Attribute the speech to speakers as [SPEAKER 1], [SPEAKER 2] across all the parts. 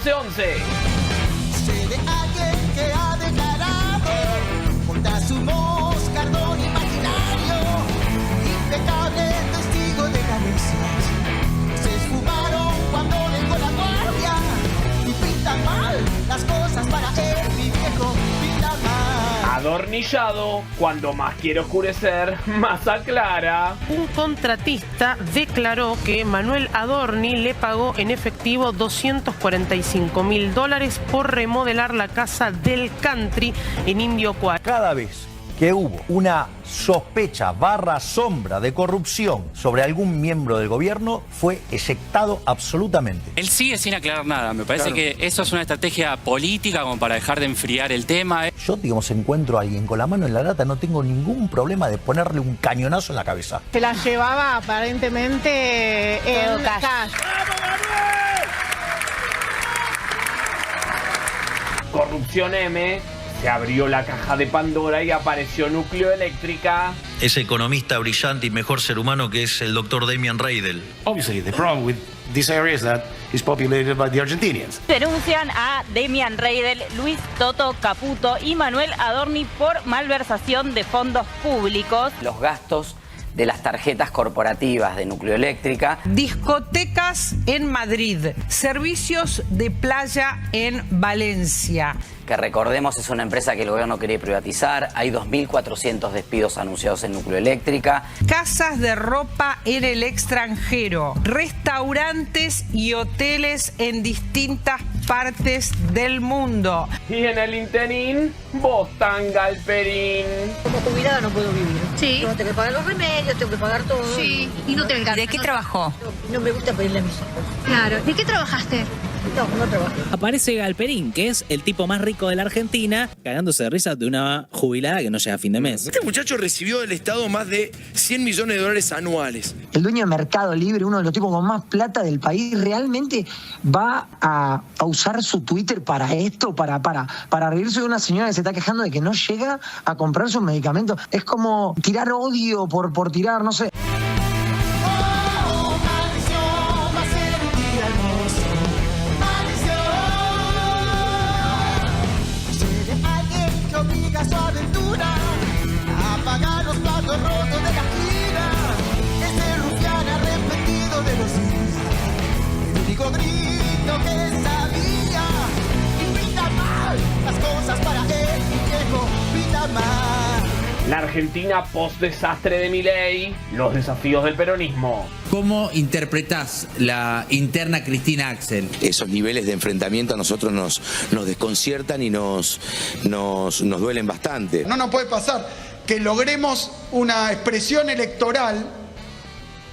[SPEAKER 1] 1111.
[SPEAKER 2] Sé de alguien que ha declarado contra su moscardón imaginario, impecable testigo de ganancias. Se esfumaron cuando dejó la guardia y pintan mal las cosas para él, mi viejo, pinta mal.
[SPEAKER 1] Adornillado, cuando más quiere oscurecer, más aclara.
[SPEAKER 3] Un contratista declaró que Manuel Adorni le pagó en efectivo $245.000 por remodelar la casa del country en Indio Juárez.
[SPEAKER 4] Cada vez que hubo una sospecha / sombra de corrupción sobre algún miembro del gobierno, fue eyectado absolutamente.
[SPEAKER 5] Él sigue sin aclarar nada. Me parece que eso es una estrategia política como para dejar de enfriar el tema.
[SPEAKER 4] Yo, digamos, encuentro a alguien con la mano en la lata, no tengo ningún problema de ponerle un cañonazo en la cabeza.
[SPEAKER 6] Se la llevaba aparentemente en cash.
[SPEAKER 1] Corrupción M. Se abrió la caja de Pandora y apareció Núcleo Eléctrica.
[SPEAKER 7] Ese economista brillante y mejor ser humano que es el doctor Damian Reidel.
[SPEAKER 8] Obviously, the problem with this area is that it's populated by the Argentinians.
[SPEAKER 9] Denuncian a Damian Reidel, Luis Toto Caputo y Manuel Adorni por malversación de fondos públicos.
[SPEAKER 10] Los gastos de las tarjetas corporativas de Núcleo Eléctrica.
[SPEAKER 11] Discotecas en Madrid, servicios de playa en Valencia.
[SPEAKER 10] Que recordemos es una empresa que el gobierno quiere privatizar. Hay 2.400 despidos anunciados en Núcleo Eléctrica.
[SPEAKER 11] Casas de ropa en el extranjero, restaurantes y hoteles en distintas partes del mundo.
[SPEAKER 1] Y en el interín, Botán Galperín.
[SPEAKER 12] Como jubilada no puedo vivir.
[SPEAKER 13] Sí.
[SPEAKER 12] Yo tengo que pagar los remedios, tengo que pagar todo.
[SPEAKER 13] Sí, y no te alcanza.
[SPEAKER 12] ¿De qué trabajó? No me gusta pedirle a mis hijos.
[SPEAKER 13] Claro. ¿De qué trabajaste?
[SPEAKER 12] No trabajo.
[SPEAKER 14] Aparece Galperín, que es el tipo más rico de la Argentina, cagándose de risa de una jubilada que no llega a fin de mes.
[SPEAKER 15] Este muchacho recibió del Estado más de $100 millones anuales.
[SPEAKER 16] El dueño de Mercado Libre, uno de los tipos con más plata del país, ¿realmente va a usar su Twitter para esto? Para reírse de una señora que se está quejando de que no llega a comprar sus medicamentos. Es como tirar odio por tirar, no sé.
[SPEAKER 2] Su aventura a pagar los platos rotos de la gira. Ese rufián arrepentido de los días, el único grito que sabía. Y pinta mal las cosas para él, mi viejo, pinta mal.
[SPEAKER 1] La Argentina post-desastre de Milei, los desafíos del peronismo.
[SPEAKER 17] ¿Cómo interpretás la interna Cristina Axel?
[SPEAKER 18] Esos niveles de enfrentamiento a nosotros nos desconciertan y nos duelen bastante.
[SPEAKER 19] No nos puede pasar que logremos una expresión electoral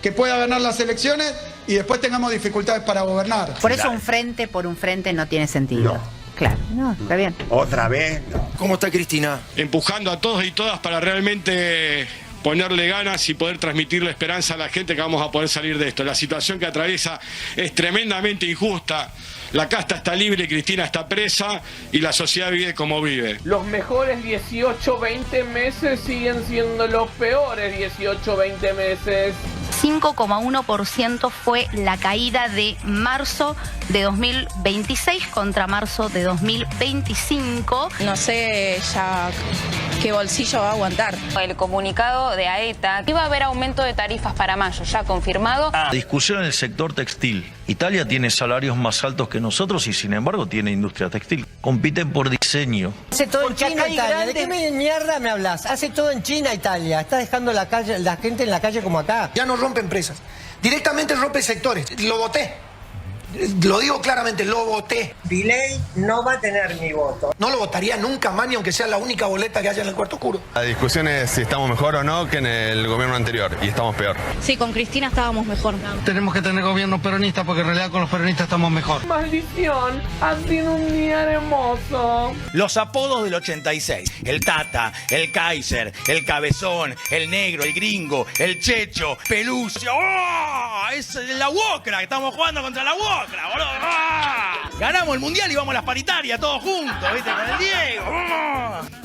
[SPEAKER 19] que pueda ganar las elecciones y después tengamos dificultades para gobernar.
[SPEAKER 20] Por eso un frente por un frente no tiene sentido.
[SPEAKER 18] No.
[SPEAKER 20] Claro, no, está bien.
[SPEAKER 15] ¿Otra vez?
[SPEAKER 18] ¿Cómo está Cristina?
[SPEAKER 5] Empujando a todos y todas para realmente ponerle ganas y poder transmitirle esperanza a la gente que vamos a poder salir de esto. La situación que atraviesa es tremendamente injusta. La casta está libre, Cristina está presa y la sociedad vive como vive.
[SPEAKER 1] Los mejores 18-20 meses siguen siendo los peores 18-20 meses.
[SPEAKER 13] 5,1% fue la caída de marzo de 2026 contra marzo de 2025.
[SPEAKER 9] No sé ya qué bolsillo va a aguantar. El comunicado de AETA, iba a haber aumento de tarifas para mayo, ya confirmado.
[SPEAKER 7] Discusión en el sector textil. Italia tiene salarios más altos que nosotros y sin embargo tiene industria textil. Compiten por diseño.
[SPEAKER 3] Hace todo en China, Italia. ¿De qué mierda me hablas? Hace todo en China, Italia. Está dejando la gente en la calle como acá.
[SPEAKER 8] Ya no rompe empresas. Directamente rompe sectores. Lo voté. Lo digo claramente, lo voté.
[SPEAKER 3] Milei no va a tener mi voto.
[SPEAKER 8] No lo votaría nunca más, ni aunque sea la única boleta que haya en el cuarto oscuro.
[SPEAKER 21] La discusión es si estamos mejor o no que en el gobierno anterior, y estamos peor.
[SPEAKER 9] Sí, con Cristina estábamos mejor.
[SPEAKER 8] Tenemos que tener gobierno peronista porque en realidad con los peronistas estamos mejor.
[SPEAKER 1] Maldición, ha sido un día hermoso.
[SPEAKER 22] Los apodos del 86. El Tata, el Kaiser, el Cabezón, el Negro, el Gringo, el Checho, Pelucio. ¡Oh! Es la Wokra, estamos jugando contra la Wokra. Ganamos el mundial y vamos a las paritarias todos juntos, ¿viste? Con el Diego.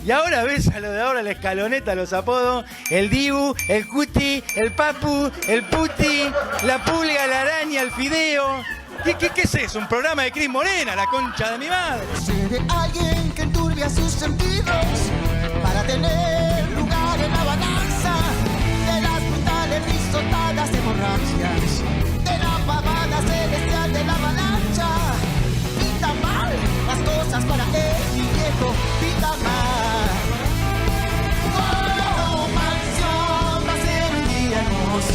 [SPEAKER 3] Y ahora ves a lo de ahora, la escaloneta, los apodos, el Dibu, el Cuti, el Papu, el Puti, la Pulga, la Araña, el Fideo.
[SPEAKER 22] ¿Qué es eso? ¿Un programa de Cris Morena, la concha de mi madre?
[SPEAKER 2] Sé de alguien que enturbia sus sentidos para tener lugar en la balanza de las brutales risotadas hemorragias, de la pavada celestial de la avalancha. Pinta mal las cosas para él, mi viejo, pinta mal. Oh, maldición, va a ser un día hermoso.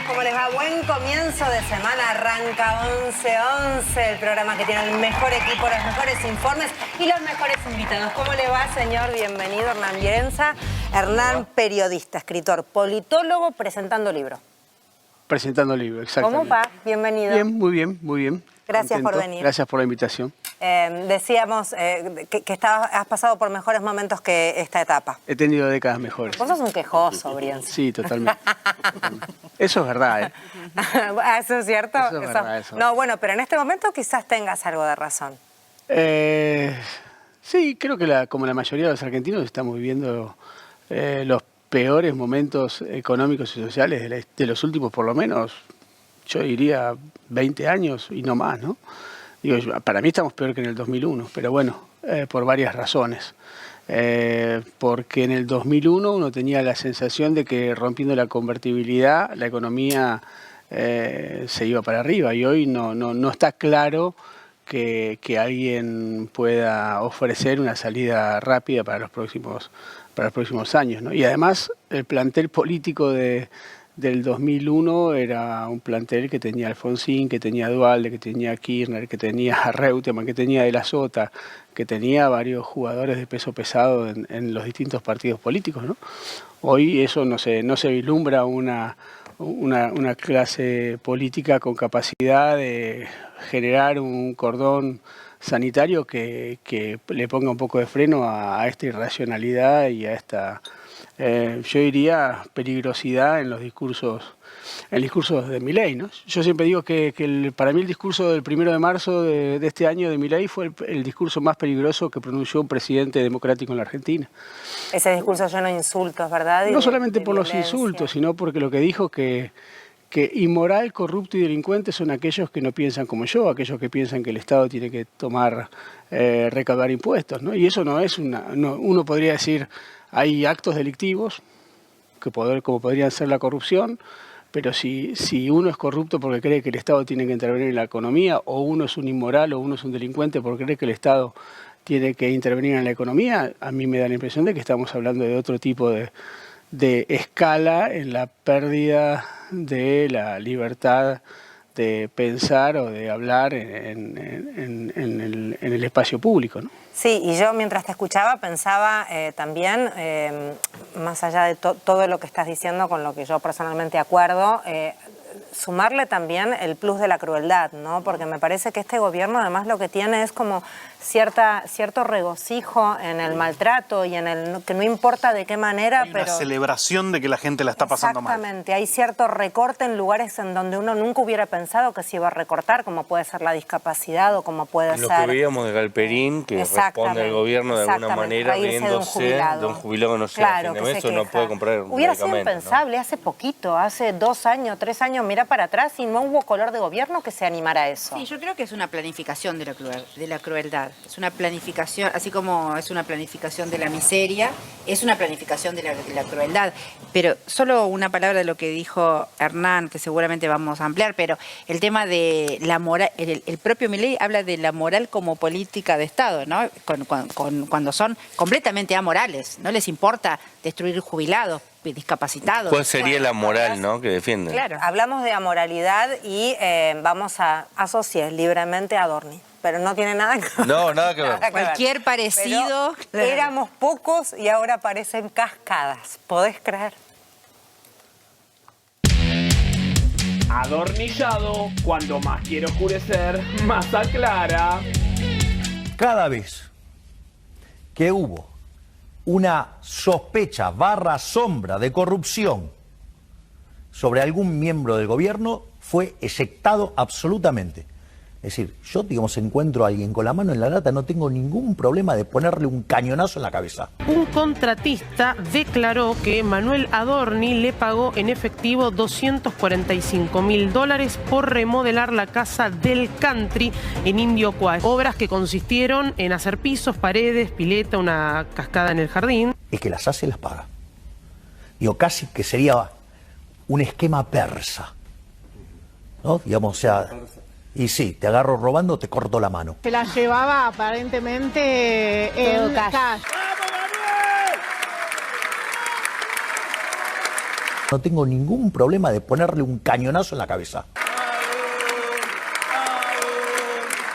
[SPEAKER 4] ¿Cómo les va? Buen comienzo de semana, arranca 11-11, el programa que tiene el mejor equipo, los mejores informes y los mejores invitados. ¿Cómo le va, señor? Bienvenido, Hernán Vierenza. Hernán, periodista, escritor, politólogo, presentando libro.
[SPEAKER 6] Presentando libro, exactamente.
[SPEAKER 4] ¿Cómo va? Bienvenido.
[SPEAKER 6] Bien, muy bien, muy bien.
[SPEAKER 4] Gracias
[SPEAKER 6] Contento.
[SPEAKER 4] por venir.
[SPEAKER 6] Gracias por la invitación.
[SPEAKER 4] Decíamos que has pasado por mejores momentos que esta etapa.
[SPEAKER 6] He tenido décadas mejores.
[SPEAKER 4] Vos sos un quejoso, Brienza.
[SPEAKER 6] Sí, totalmente. Eso es verdad, ¿eh?
[SPEAKER 4] ¿Eso es cierto?
[SPEAKER 6] Eso es verdad, eso.
[SPEAKER 4] No, bueno, pero en este momento quizás tengas algo de razón.
[SPEAKER 6] Sí, creo que como la mayoría de los argentinos estamos viviendo los peores momentos económicos y sociales de los últimos, por lo menos, yo diría 20 años y no más, ¿no? Digo, para mí estamos peor que en el 2001, pero bueno, por varias razones. Porque en el 2001 uno tenía la sensación de que rompiendo la convertibilidad la economía se iba para arriba y hoy no está claro que alguien pueda ofrecer una salida rápida para los próximos años, ¿no? Y además el plantel político del 2001 era un plantel que tenía Alfonsín, que tenía Duhalde, que tenía Kirchner, que tenía Reutemann, que tenía De la Sota, que tenía varios jugadores de peso pesado en los distintos partidos políticos, ¿no? Hoy eso no se vislumbra una clase política con capacidad de generar un cordón sanitario que le ponga un poco de freno a esta irracionalidad y a esta, yo diría, peligrosidad en los discursos de Milei, ¿no? Yo siempre digo que para mí el discurso del 1 de marzo de este año de Milei fue el discurso más peligroso que pronunció un presidente democrático en la Argentina.
[SPEAKER 4] Ese discurso lleno de insultos, ¿verdad?
[SPEAKER 6] No solamente por los insultos, sino porque lo que dijo que inmoral, corrupto y delincuente son aquellos que no piensan como yo, aquellos que piensan que el Estado tiene que recaudar impuestos, ¿no? Y eso no es uno podría decir, hay actos delictivos, como podrían ser la corrupción, pero si uno es corrupto porque cree que el Estado tiene que intervenir en la economía, o uno es un inmoral o uno es un delincuente porque cree que el Estado tiene que intervenir en la economía, a mí me da la impresión de que estamos hablando de otro tipo de escala en la pérdida de la libertad de pensar o de hablar en el espacio público, ¿no?
[SPEAKER 4] Sí, y yo mientras te escuchaba pensaba también, más allá de todo lo que estás diciendo, con lo que yo personalmente acuerdo, sumarle también el plus de la crueldad, ¿no? Porque me parece que este gobierno además lo que tiene es como cierto regocijo en el maltrato y en el que no importa de qué manera,
[SPEAKER 23] hay una celebración de que la gente la está pasando mal.
[SPEAKER 4] Exactamente, hay cierto recorte en lugares en donde uno nunca hubiera pensado que se iba a recortar, como puede ser la discapacidad o como puede
[SPEAKER 24] lo
[SPEAKER 4] ser...
[SPEAKER 24] que veíamos de Galperín, que responde al gobierno de alguna manera riéndose de un jubilado que no llega a fin de mes o no puede comprar un
[SPEAKER 4] Hubiera sido
[SPEAKER 24] medicamento,
[SPEAKER 4] impensable, ¿no? Hace poquito, hace 2 años, 3 años, mira para atrás y no hubo color de gobierno que se animara a eso.
[SPEAKER 20] Sí, yo creo que es una planificación de la crueldad. Es una planificación, así como es una planificación de la miseria, es una planificación de la crueldad. Pero solo una palabra de lo que dijo Hernán, que seguramente vamos a ampliar, pero el tema de la moral, el propio Milei habla de la moral como política de Estado, ¿no? Cuando son completamente amorales, no les importa destruir jubilados, discapacitados.
[SPEAKER 24] ¿Cuál sería la moral, ¿no?, que defienden?
[SPEAKER 4] Claro, hablamos de amoralidad y vamos a asociar libremente a Dorni. Pero no tiene nada que ver.
[SPEAKER 24] No, nada que ver.
[SPEAKER 20] Cualquier parecido.
[SPEAKER 4] Pero éramos pocos y ahora parecen cascadas. ¿Podés creer?
[SPEAKER 1] Adornillado, cuando más quiere oscurecer, más aclara.
[SPEAKER 25] Cada vez que hubo una sospecha / sombra de corrupción sobre algún miembro del gobierno fue eyectado absolutamente. Es decir, yo, digamos, encuentro a alguien con la mano en la lata, no tengo ningún problema de ponerle un cañonazo en la cabeza.
[SPEAKER 10] Un contratista declaró que Manuel Adorni le pagó en efectivo $245.000 por remodelar la casa del Country en Indio Quay. Obras que consistieron en hacer pisos, paredes, pileta, una cascada en el jardín.
[SPEAKER 25] El que las hace las paga. Digo, casi que sería un esquema persa, ¿no? Digamos, o sea... Y sí, te agarro robando, te corto la mano.
[SPEAKER 11] Se la llevaba aparentemente en cash.
[SPEAKER 25] No tengo ningún problema de ponerle un cañonazo en la cabeza.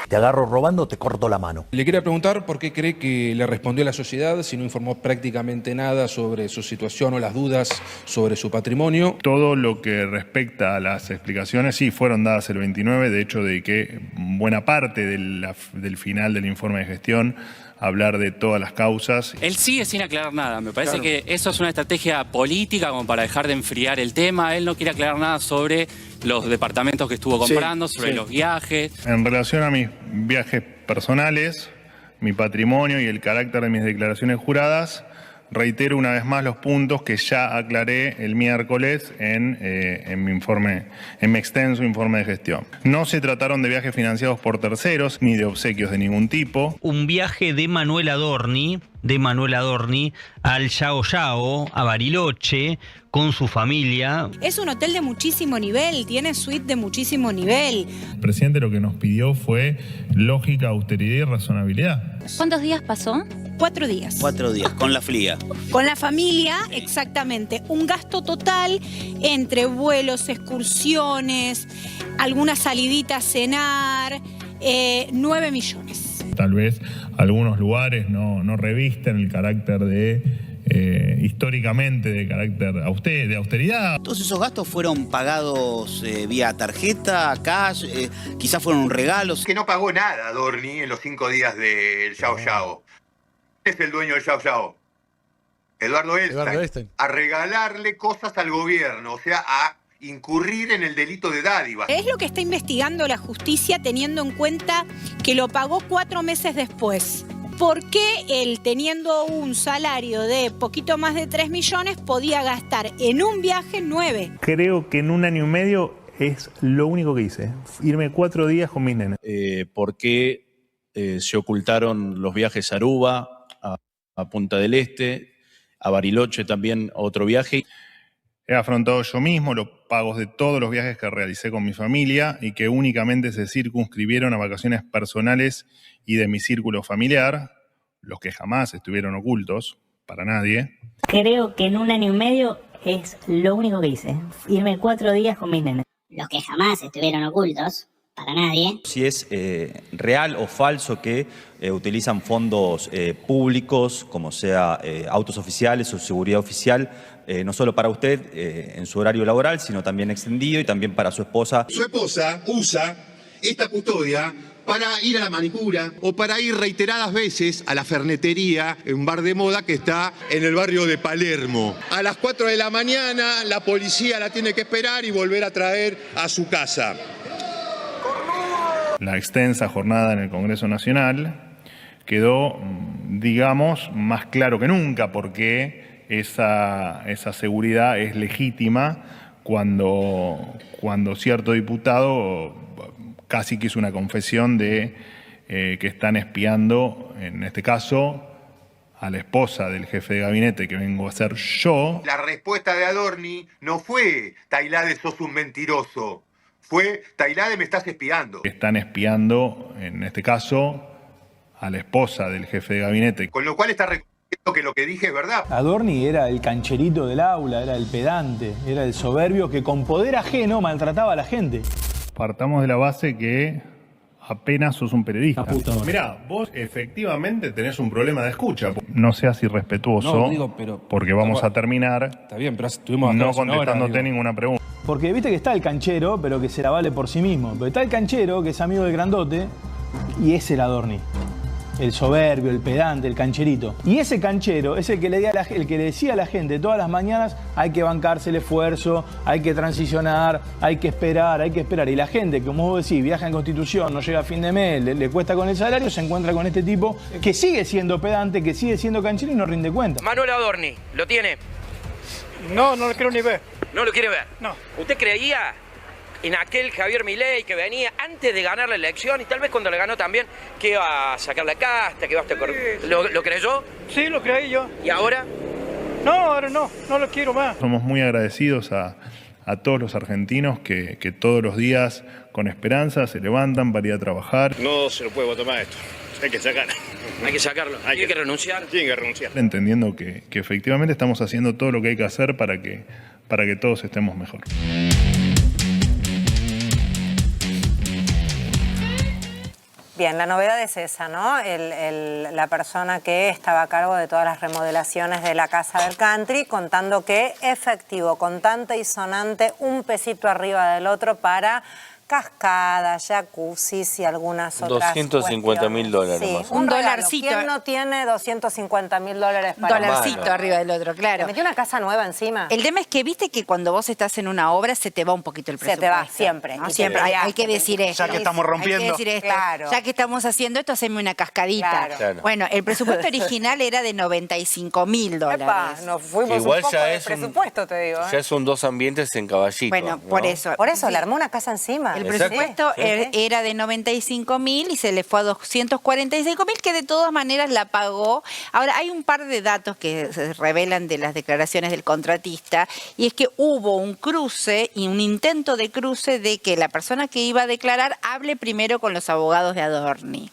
[SPEAKER 25] Te agarro robando, te corto la mano.
[SPEAKER 12] Le quería preguntar por qué cree que le respondió a la sociedad si no informó prácticamente nada sobre su situación o las dudas sobre su patrimonio.
[SPEAKER 14] Todo lo que respecta a las explicaciones sí fueron dadas el 29, de hecho dediqué buena parte del final del informe de gestión a hablar de todas las causas.
[SPEAKER 16] Él sigue sin aclarar nada, me parece que eso es una estrategia política como para dejar de enfriar el tema. Él no quiere aclarar nada sobre los departamentos que estuvo comprando, sobre los viajes.
[SPEAKER 14] En relación a mis viajes personales, mi patrimonio y el carácter de mis declaraciones juradas, reitero una vez más los puntos que ya aclaré el miércoles en mi informe, en mi extenso informe de gestión. No se trataron de viajes financiados por terceros ni de obsequios de ningún tipo.
[SPEAKER 26] Un viaje de Manuel Adorni al Yao Yao, a Bariloche, con su familia.
[SPEAKER 27] Es un hotel de muchísimo nivel, tiene suite de muchísimo nivel.
[SPEAKER 14] El presidente lo que nos pidió fue lógica, austeridad y razonabilidad.
[SPEAKER 13] ¿Cuántos días pasó?
[SPEAKER 27] 4 días.
[SPEAKER 28] 4 días, con la FLIA.
[SPEAKER 27] Con la familia, exactamente. Un gasto total entre vuelos, excursiones, alguna salidita a cenar, 9 millones.
[SPEAKER 14] Tal vez algunos lugares no revisten el carácter de... históricamente de carácter de austeridad.
[SPEAKER 28] Todos esos gastos fueron pagados vía tarjeta, cash, quizás fueron regalos.
[SPEAKER 29] Que no pagó nada Adorni en los 5 días del Yao Yao. Es el dueño del Yao Yao. Eduardo Elstein. A regalarle cosas al gobierno, o sea, a incurrir en el delito de dádiva.
[SPEAKER 27] Es lo que está investigando la justicia teniendo en cuenta que lo pagó 4 meses después. ¿Por qué él, teniendo un salario de poquito más de 3 millones, podía gastar en un viaje 9?
[SPEAKER 14] Creo que en 1 año y medio es lo único que hice. Irme 4 días con mis nenes.
[SPEAKER 24] ¿Por qué se ocultaron los viajes a Aruba, a Punta del Este, a Bariloche también otro viaje?
[SPEAKER 14] He afrontado yo mismo los pagos de todos los viajes que realicé con mi familia y que únicamente se circunscribieron a vacaciones personales y de mi círculo familiar, los que jamás estuvieron ocultos para nadie.
[SPEAKER 13] Creo que en 1 año y medio es lo único que hice. Irme 4 días con mis nenes. Los que jamás estuvieron ocultos para nadie.
[SPEAKER 24] Si es real o falso que utilizan fondos públicos, como sea autos oficiales o seguridad oficial, no solo para usted en su horario laboral, sino también extendido y también para su esposa.
[SPEAKER 29] Su esposa usa esta custodia para ir a la manicura o para ir reiteradas veces a la fernetería, un bar de moda que está en el barrio de Palermo. A las 4 de la mañana la policía la tiene que esperar y volver a traer a su casa.
[SPEAKER 14] La extensa jornada en el Congreso Nacional quedó, digamos, más claro que nunca porque esa seguridad es legítima cuando cierto diputado casi que hizo una confesión de que están espiando, en este caso, a la esposa del jefe de gabinete que vengo a ser yo.
[SPEAKER 29] La respuesta de Adorni no fue Tailade, sos un mentiroso. Fue Tailade, me estás espiando.
[SPEAKER 14] Están espiando, en este caso, a la esposa del jefe de gabinete.
[SPEAKER 29] Con lo cual está reconociendo que lo que dije es verdad.
[SPEAKER 30] Adorni era el cancherito del aula, era el pedante, era el soberbio que con poder ajeno maltrataba a la gente.
[SPEAKER 14] Partamos de la base que apenas sos un periodista. Mirá, vos efectivamente tenés un problema de escucha. No seas irrespetuoso,
[SPEAKER 30] no, digo, pero,
[SPEAKER 14] porque vamos a terminar
[SPEAKER 30] está bien, pero estuvimos
[SPEAKER 14] no contestándote ninguna pregunta.
[SPEAKER 30] Porque viste que está el canchero, pero que se la vale por sí mismo. Pero está el canchero, que es amigo del grandote, y es el Adorni. el soberbio, el pedante, el cancherito. Y ese canchero es el que le decía a la gente todas las mañanas: hay que bancarse el esfuerzo, hay que transicionar, hay que esperar, hay que esperar. Y la gente, como vos decís, viaja en Constitución, no llega a fin de mes, le cuesta con el salario, se encuentra con este tipo que sigue siendo pedante, que sigue siendo canchero y no rinde cuenta.
[SPEAKER 3] Manuel Adorni, ¿lo tiene?
[SPEAKER 5] No, no lo quiero ni ver.
[SPEAKER 3] ¿No lo quiere ver?
[SPEAKER 5] No.
[SPEAKER 3] ¿Usted creía en aquel Javier Milei que venía antes de ganar la elección y tal vez cuando le ganó también que iba a sacar la casta, que iba a estar ¿Lo creyó?
[SPEAKER 5] Sí, lo creí yo.
[SPEAKER 3] ¿Y ahora?
[SPEAKER 5] No, ahora no lo quiero más.
[SPEAKER 14] Somos muy agradecidos a todos los argentinos que todos los días con esperanza se levantan para ir a trabajar.
[SPEAKER 7] No se lo puede votar más esto. Hay que sacarlo.
[SPEAKER 3] Hay que sacarlo. ¿Tiene que renunciar?
[SPEAKER 7] Tiene que renunciar.
[SPEAKER 14] Entendiendo que efectivamente estamos haciendo todo lo que hay que hacer para que todos estemos mejor.
[SPEAKER 4] Bien, la novedad es esa, ¿no? La persona que estaba a cargo de todas las remodelaciones de la Casa del Country, contando que efectivo, contante y sonante, un pesito arriba del otro para cascadas, jacuzzis y algunas otras
[SPEAKER 8] $250.000
[SPEAKER 4] sí,
[SPEAKER 8] más o
[SPEAKER 4] un
[SPEAKER 20] menos.
[SPEAKER 4] dolarcito. ¿Quién no tiene $250.000 para
[SPEAKER 20] dolarcito arriba del otro, claro.
[SPEAKER 4] ¿Te metió una casa nueva encima?
[SPEAKER 20] El tema es que viste que cuando vos estás en una obra se te va un poquito el presupuesto.
[SPEAKER 4] Se te va, siempre.
[SPEAKER 20] ¿No? Siempre. Hay que decir esto.
[SPEAKER 7] Ya que estamos rompiendo.
[SPEAKER 20] Hay que decir esto.
[SPEAKER 4] Claro.
[SPEAKER 20] Ya que estamos haciendo esto, haceme una cascadita.
[SPEAKER 8] Claro.
[SPEAKER 20] Bueno, el presupuesto original era de $95.000.
[SPEAKER 4] Epa, nos fuimos
[SPEAKER 8] Igual
[SPEAKER 4] un poco
[SPEAKER 8] ya
[SPEAKER 4] de
[SPEAKER 8] es
[SPEAKER 4] presupuesto, te digo.
[SPEAKER 8] Ya son 2 ambientes en Caballito.
[SPEAKER 20] Bueno,
[SPEAKER 8] ¿no?
[SPEAKER 20] por eso.
[SPEAKER 4] Por eso, le armó una casa encima.
[SPEAKER 20] El
[SPEAKER 8] Exacto.
[SPEAKER 20] presupuesto
[SPEAKER 8] Sí.
[SPEAKER 20] era de $95.000 y se le fue a $245.000, que de todas maneras la pagó. Ahora, hay un par de datos que se revelan de las declaraciones del contratista, y es que hubo un cruce y un intento de cruce de que la persona que iba a declarar hable primero con los abogados de Adorni.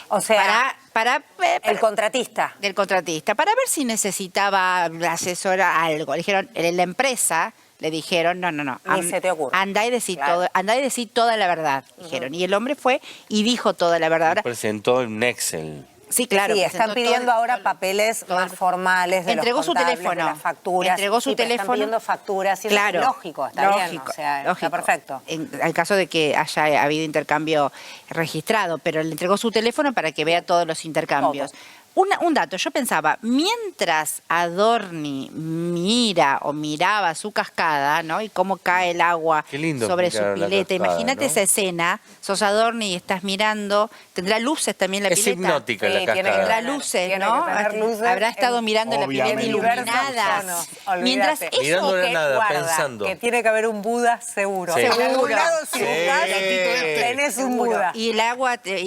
[SPEAKER 4] O sea,
[SPEAKER 20] para
[SPEAKER 4] el contratista.
[SPEAKER 20] Del contratista, para ver si necesitaba asesora algo. Le dijeron, en la empresa le dijeron, no.
[SPEAKER 4] Ni se te ocurre.
[SPEAKER 20] Andá y decí toda la verdad, dijeron. Y el hombre fue y dijo toda la verdad. Ahora,
[SPEAKER 8] Presentó en Excel.
[SPEAKER 20] sí, claro.
[SPEAKER 4] Sí, están pidiendo ahora papeles más formales de
[SPEAKER 20] Entregó
[SPEAKER 4] los
[SPEAKER 20] su
[SPEAKER 4] contables,
[SPEAKER 20] teléfono.
[SPEAKER 4] de las facturas.
[SPEAKER 20] Entregó su
[SPEAKER 4] Sí, pero
[SPEAKER 20] teléfono.
[SPEAKER 4] Están pidiendo facturas. Y
[SPEAKER 20] Claro.
[SPEAKER 4] es lógico, está bien. O sea, está perfecto.
[SPEAKER 20] En el caso de que haya habido intercambio registrado, pero le entregó su teléfono para que vea todos los intercambios. Un dato, yo pensaba, mientras Adorni miraba su cascada, ¿no? Y cómo cae el agua sobre su pileta. Imagínate, ¿no? Esa escena, sos Adorni y estás mirando, tendrá luces también la pileta.
[SPEAKER 8] Es hipnótica la cascada.
[SPEAKER 20] Tendrá luces, ¿no? Habrá estado mirando la pileta iluminada. Mientras eso
[SPEAKER 8] Mirándola
[SPEAKER 4] que
[SPEAKER 8] nada,
[SPEAKER 4] guarda,
[SPEAKER 8] pensando.
[SPEAKER 4] que tiene que haber un Buda seguro.
[SPEAKER 8] Sí.
[SPEAKER 4] En algún
[SPEAKER 20] Seguro.
[SPEAKER 4] lado, si
[SPEAKER 8] Sí.
[SPEAKER 4] buscas, tenés un Buda.
[SPEAKER 20] Y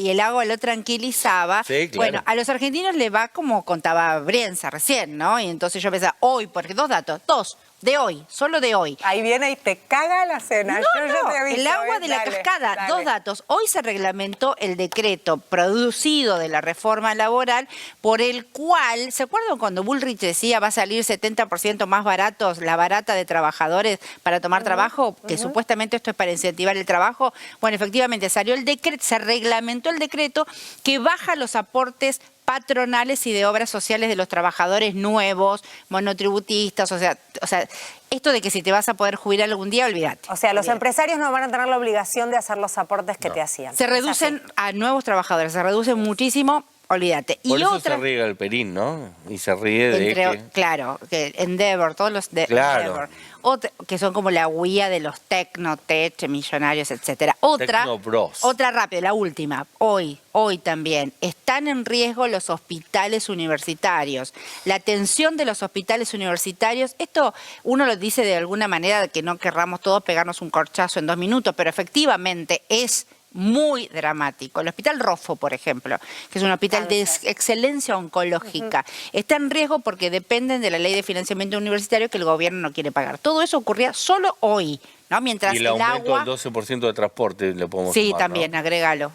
[SPEAKER 20] el agua lo tranquilizaba.
[SPEAKER 8] Sí, claro.
[SPEAKER 20] Bueno, a los argentinos le va como contaba Brienza recién, ¿no? Y entonces yo pensaba, hoy, porque dos datos, de hoy, solo de hoy.
[SPEAKER 4] Ahí viene y te caga la cena.
[SPEAKER 20] No,
[SPEAKER 4] Yo ya te aviso,
[SPEAKER 20] el agua de la
[SPEAKER 4] dale,
[SPEAKER 20] cascada.
[SPEAKER 4] dale.
[SPEAKER 20] Dos datos. Hoy se reglamentó el decreto producido de la reforma laboral por el cual, ¿se acuerdan cuando Bullrich decía va a salir 70% más baratos la barata de trabajadores para tomar trabajo? Que supuestamente esto es para incentivar el trabajo. Bueno, efectivamente salió el decreto, se reglamentó el decreto que baja los aportes patronales y de obras sociales de los trabajadores nuevos, monotributistas, o sea, esto de que si te vas a poder jubilar algún día, olvídate.
[SPEAKER 4] O sea, los empresarios no van a tener la obligación de hacer los aportes que te hacían.
[SPEAKER 20] Se reducen a nuevos trabajadores, se reducen muchísimo, olvídate.
[SPEAKER 8] Por
[SPEAKER 20] y
[SPEAKER 8] eso
[SPEAKER 20] otra,
[SPEAKER 8] se riega el Perín, ¿no? Y se ríe de
[SPEAKER 20] claro, que Endeavor, todos los de
[SPEAKER 8] Claro.
[SPEAKER 20] Endeavor, que son como la guía de los tecnotech, millonarios, etcétera. Otra rápida, la última. Hoy también están en riesgo los hospitales universitarios. La atención de los hospitales universitarios, esto uno lo dice de alguna manera que no querramos todos pegarnos un corchazo en 2 minutos, pero efectivamente es muy dramático. El Hospital Roffo, por ejemplo, que es un hospital de excelencia oncológica, está en riesgo porque dependen de la ley de financiamiento universitario que el gobierno no quiere pagar. Todo eso ocurría solo hoy, ¿no? Mientras
[SPEAKER 8] y el aumento del 12% de transporte le podemos
[SPEAKER 20] sí,
[SPEAKER 8] sumar,
[SPEAKER 20] también,
[SPEAKER 8] ¿no?
[SPEAKER 20] agrégalo.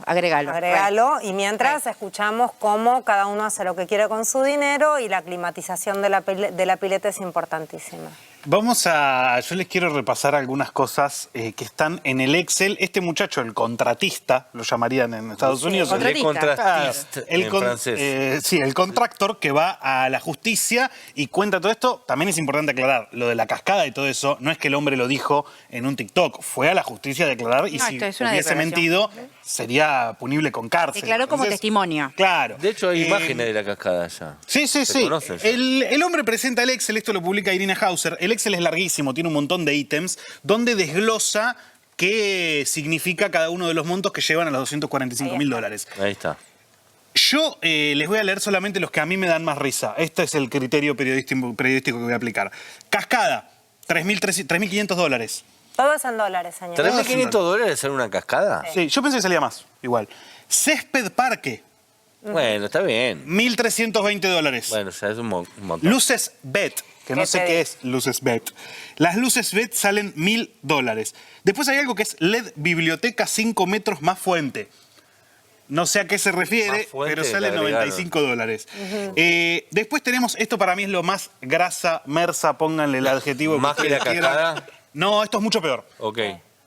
[SPEAKER 4] Y mientras escuchamos cómo cada uno hace lo que quiere con su dinero y la climatización de la pileta es importantísima.
[SPEAKER 2] Yo les quiero repasar algunas cosas que están en el Excel. Este muchacho, el contratista, lo llamarían en Estados Unidos.
[SPEAKER 8] El contratista en francés.
[SPEAKER 2] Sí, el contractor que va a la justicia y cuenta todo esto. También es importante aclarar, lo de la cascada y todo eso, no es que el hombre lo dijo en un TikTok, fue a la justicia a declarar y si hubiese mentido sería punible con cárcel.
[SPEAKER 20] Declaró como testimonio.
[SPEAKER 2] Claro.
[SPEAKER 8] De hecho, hay imágenes de la cascada ya.
[SPEAKER 2] Sí.
[SPEAKER 8] Conocen.
[SPEAKER 2] El hombre presenta el Excel, esto lo publica Irina Hauser. El Excel es larguísimo, tiene un montón de ítems, donde desglosa qué significa cada uno de los montos que llevan a los $245.000.
[SPEAKER 8] Ahí está.
[SPEAKER 2] Yo les voy a leer solamente los que a mí me dan más risa. Este es el criterio periodístico que voy a aplicar. Cascada, $3.500.
[SPEAKER 4] Todo es en dólares, señor.
[SPEAKER 8] ¿$3.500 en una cascada?
[SPEAKER 2] Sí, yo pensé que salía más, igual. Césped Parque.
[SPEAKER 8] Bueno, está bien.
[SPEAKER 2] $1.320.
[SPEAKER 8] Bueno, o sea, es un montón.
[SPEAKER 2] Luces Bet, que no sé qué es Luces Bet. Las luces Bet salen $1.000. Después hay algo que es LED Biblioteca 5 metros más fuente. No sé a qué se refiere, pero sale $95. Después tenemos, esto para mí es lo más grasa, mersa, pónganle el adjetivo.
[SPEAKER 8] ¿Más que la cascada?
[SPEAKER 2] No, esto es mucho peor.
[SPEAKER 8] Ok.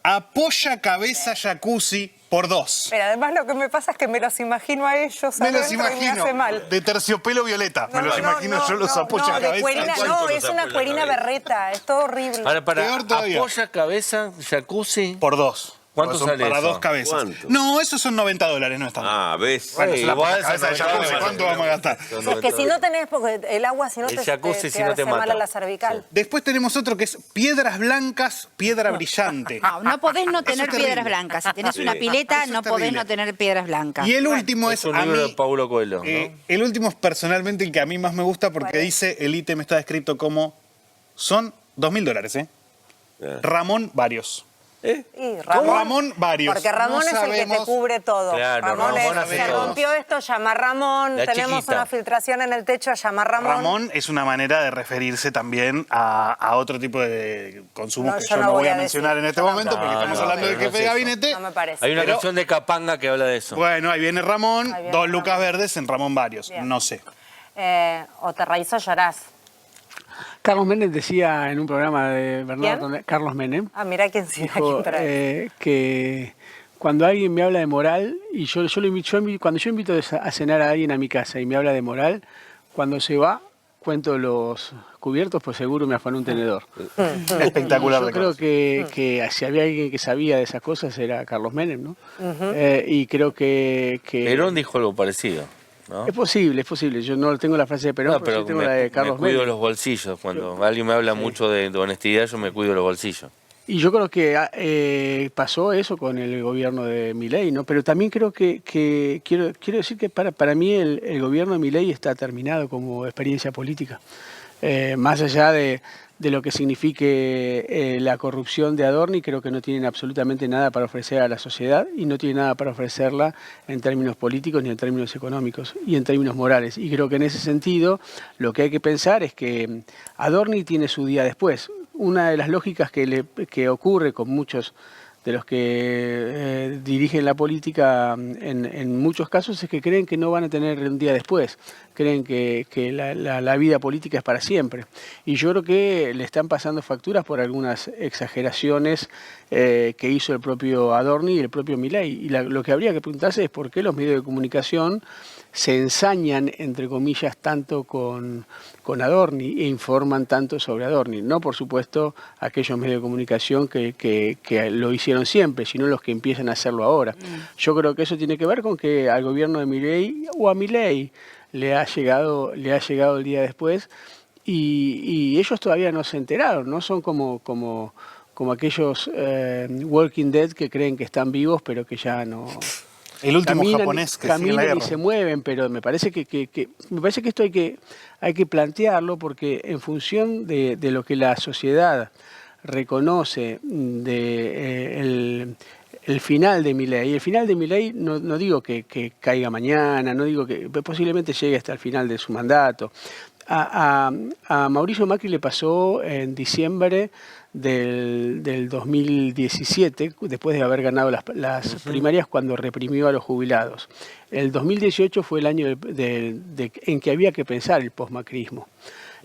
[SPEAKER 2] Apoya cabeza jacuzzi por 2.
[SPEAKER 4] Pero además lo que me pasa es que me los imagino a ellos.
[SPEAKER 2] Me los
[SPEAKER 4] adentro y me
[SPEAKER 2] imagino.
[SPEAKER 4] hace mal.
[SPEAKER 2] De terciopelo violeta. Me los imagino yo los apoya
[SPEAKER 4] de
[SPEAKER 2] cabeza.
[SPEAKER 4] cuerina, no, es una cuerina berreta. Es todo horrible.
[SPEAKER 8] Ahora,
[SPEAKER 2] Peor todavía.
[SPEAKER 8] apoya cabeza, jacuzzi.
[SPEAKER 2] Por 2.
[SPEAKER 8] ¿Cuánto
[SPEAKER 2] son
[SPEAKER 8] sale
[SPEAKER 2] para
[SPEAKER 8] eso?
[SPEAKER 2] 2 cabezas.
[SPEAKER 8] ¿Cuánto?
[SPEAKER 2] No, esos son $90, no están.
[SPEAKER 7] ¿ves?
[SPEAKER 2] Bueno,
[SPEAKER 8] igual
[SPEAKER 2] cabeza de jacuzzi, ¿cuánto vamos a gastar?
[SPEAKER 4] Es que si no tenés, porque el agua si no
[SPEAKER 8] El
[SPEAKER 4] te
[SPEAKER 8] jacuzzi, si no te
[SPEAKER 4] hace
[SPEAKER 8] mata.
[SPEAKER 4] mal a la cervical.
[SPEAKER 2] Después tenemos otro que es piedras blancas, piedra brillante.
[SPEAKER 20] No podés no
[SPEAKER 2] Eso
[SPEAKER 20] tener
[SPEAKER 2] es terrible.
[SPEAKER 20] piedras blancas. Si tenés una
[SPEAKER 7] Sí.
[SPEAKER 20] pileta,
[SPEAKER 2] Eso
[SPEAKER 20] no
[SPEAKER 2] es
[SPEAKER 20] podés
[SPEAKER 2] terrible.
[SPEAKER 20] no tener piedras blancas.
[SPEAKER 2] Y el último es
[SPEAKER 8] un
[SPEAKER 2] a
[SPEAKER 8] libro
[SPEAKER 2] mí,
[SPEAKER 8] de Paulo Coelho, ¿no?
[SPEAKER 2] el último es personalmente el que a mí más me gusta porque dice, el ítem está descrito son $2.000, ¿eh? Ramón Varios.
[SPEAKER 4] Y
[SPEAKER 2] Ramón Varios.
[SPEAKER 4] Porque Ramón
[SPEAKER 2] No
[SPEAKER 4] es el que te
[SPEAKER 2] sabemos-
[SPEAKER 4] cubre todo.
[SPEAKER 8] Claro,
[SPEAKER 4] Ramón
[SPEAKER 8] Ramón
[SPEAKER 4] es,
[SPEAKER 8] hace
[SPEAKER 4] se
[SPEAKER 8] todo.
[SPEAKER 4] rompió esto, llama a Ramón.
[SPEAKER 8] La
[SPEAKER 4] Tenemos
[SPEAKER 8] chiquita.
[SPEAKER 4] una filtración en el techo, llama a Ramón.
[SPEAKER 2] Ramón es una manera de referirse también a otro tipo de consumos
[SPEAKER 4] No,
[SPEAKER 2] que
[SPEAKER 4] yo
[SPEAKER 2] yo
[SPEAKER 4] no
[SPEAKER 2] no
[SPEAKER 4] voy
[SPEAKER 2] voy
[SPEAKER 4] a
[SPEAKER 2] a mencionar
[SPEAKER 4] decir.
[SPEAKER 2] en este momento porque
[SPEAKER 8] No,
[SPEAKER 2] estamos
[SPEAKER 8] no,
[SPEAKER 2] hablando del
[SPEAKER 8] pero no
[SPEAKER 2] jefe de
[SPEAKER 8] es eso.
[SPEAKER 2] gabinete.
[SPEAKER 4] No me parece.
[SPEAKER 8] Hay una
[SPEAKER 2] Pero-
[SPEAKER 8] canción de Capanga que habla de eso.
[SPEAKER 2] Bueno, ahí viene Ramón,
[SPEAKER 4] Ahí viene
[SPEAKER 2] 2
[SPEAKER 4] Ramón.
[SPEAKER 2] lucas verdes en Ramón Varios.
[SPEAKER 4] Bien.
[SPEAKER 2] No sé.
[SPEAKER 4] O te reís o llorás.
[SPEAKER 5] Carlos Menem decía en un programa de Bernardo, Carlos Menem,
[SPEAKER 4] Ah, mira quién sí, a quién trae.
[SPEAKER 5] que cuando alguien me habla de moral, y cuando yo invito a cenar a alguien a mi casa y me habla de moral, cuando se va, cuento los cubiertos, pues seguro me afanó un tenedor.
[SPEAKER 2] Espectacular.
[SPEAKER 5] Yo
[SPEAKER 2] de
[SPEAKER 5] creo
[SPEAKER 2] cosas.
[SPEAKER 5] que si había alguien que sabía de esas cosas era Carlos Menem, ¿no?
[SPEAKER 4] Ujú.
[SPEAKER 5] Y creo que
[SPEAKER 8] Perón dijo algo parecido, ¿no?
[SPEAKER 5] es posible. Yo no tengo la frase de Perón,
[SPEAKER 8] No,
[SPEAKER 5] pero sí tengo la de Carlos
[SPEAKER 8] me cuido
[SPEAKER 5] Menem.
[SPEAKER 8] los bolsillos. Cuando alguien me habla mucho de honestidad, yo me cuido los bolsillos.
[SPEAKER 5] Y yo creo que pasó eso con el gobierno de Milei, ¿no? Pero también creo que quiero decir que para mí el gobierno de Milei está terminado como experiencia política. Más allá de lo que signifique la corrupción de Adorni, creo que no tienen absolutamente nada para ofrecer a la sociedad y no tienen nada para ofrecerla en términos políticos, ni en términos económicos, y en términos morales. Y creo que en ese sentido lo que hay que pensar es que Adorni tiene su día después. Una de las lógicas que ocurre con muchos de los que dirigen la política en muchos casos es que creen que no van a tener un día después, creen que la vida política es para siempre. Y yo creo que le están pasando facturas por algunas exageraciones que hizo el propio Adorni y el propio Milei. Y lo que habría que preguntarse es por qué los medios de comunicación se ensañan, entre comillas, tanto con Adorni e informan tanto sobre Adorni. No, por supuesto, aquellos medios de comunicación que lo hicieron siempre, sino los que empiezan a hacerlo ahora. Yo creo que eso tiene que ver con que al gobierno de Milei o a Milei le ha llegado el día después y ellos todavía no se enteraron, ¿no? Son como aquellos Walking Dead que creen que están vivos pero que ya no...
[SPEAKER 2] El último japonés que sigue en la
[SPEAKER 5] caminan y
[SPEAKER 2] guerra.
[SPEAKER 5] se mueven, pero me parece que esto hay que plantearlo porque en función de lo que la sociedad reconoce de el final de Milei. El final de Milei no digo que caiga mañana, no digo que posiblemente llegue hasta el final de su mandato. A Mauricio Macri le pasó en diciembre del 2017, después de haber ganado las primarias, cuando reprimió a los jubilados. El 2018 fue el año en que había que pensar el posmacrismo.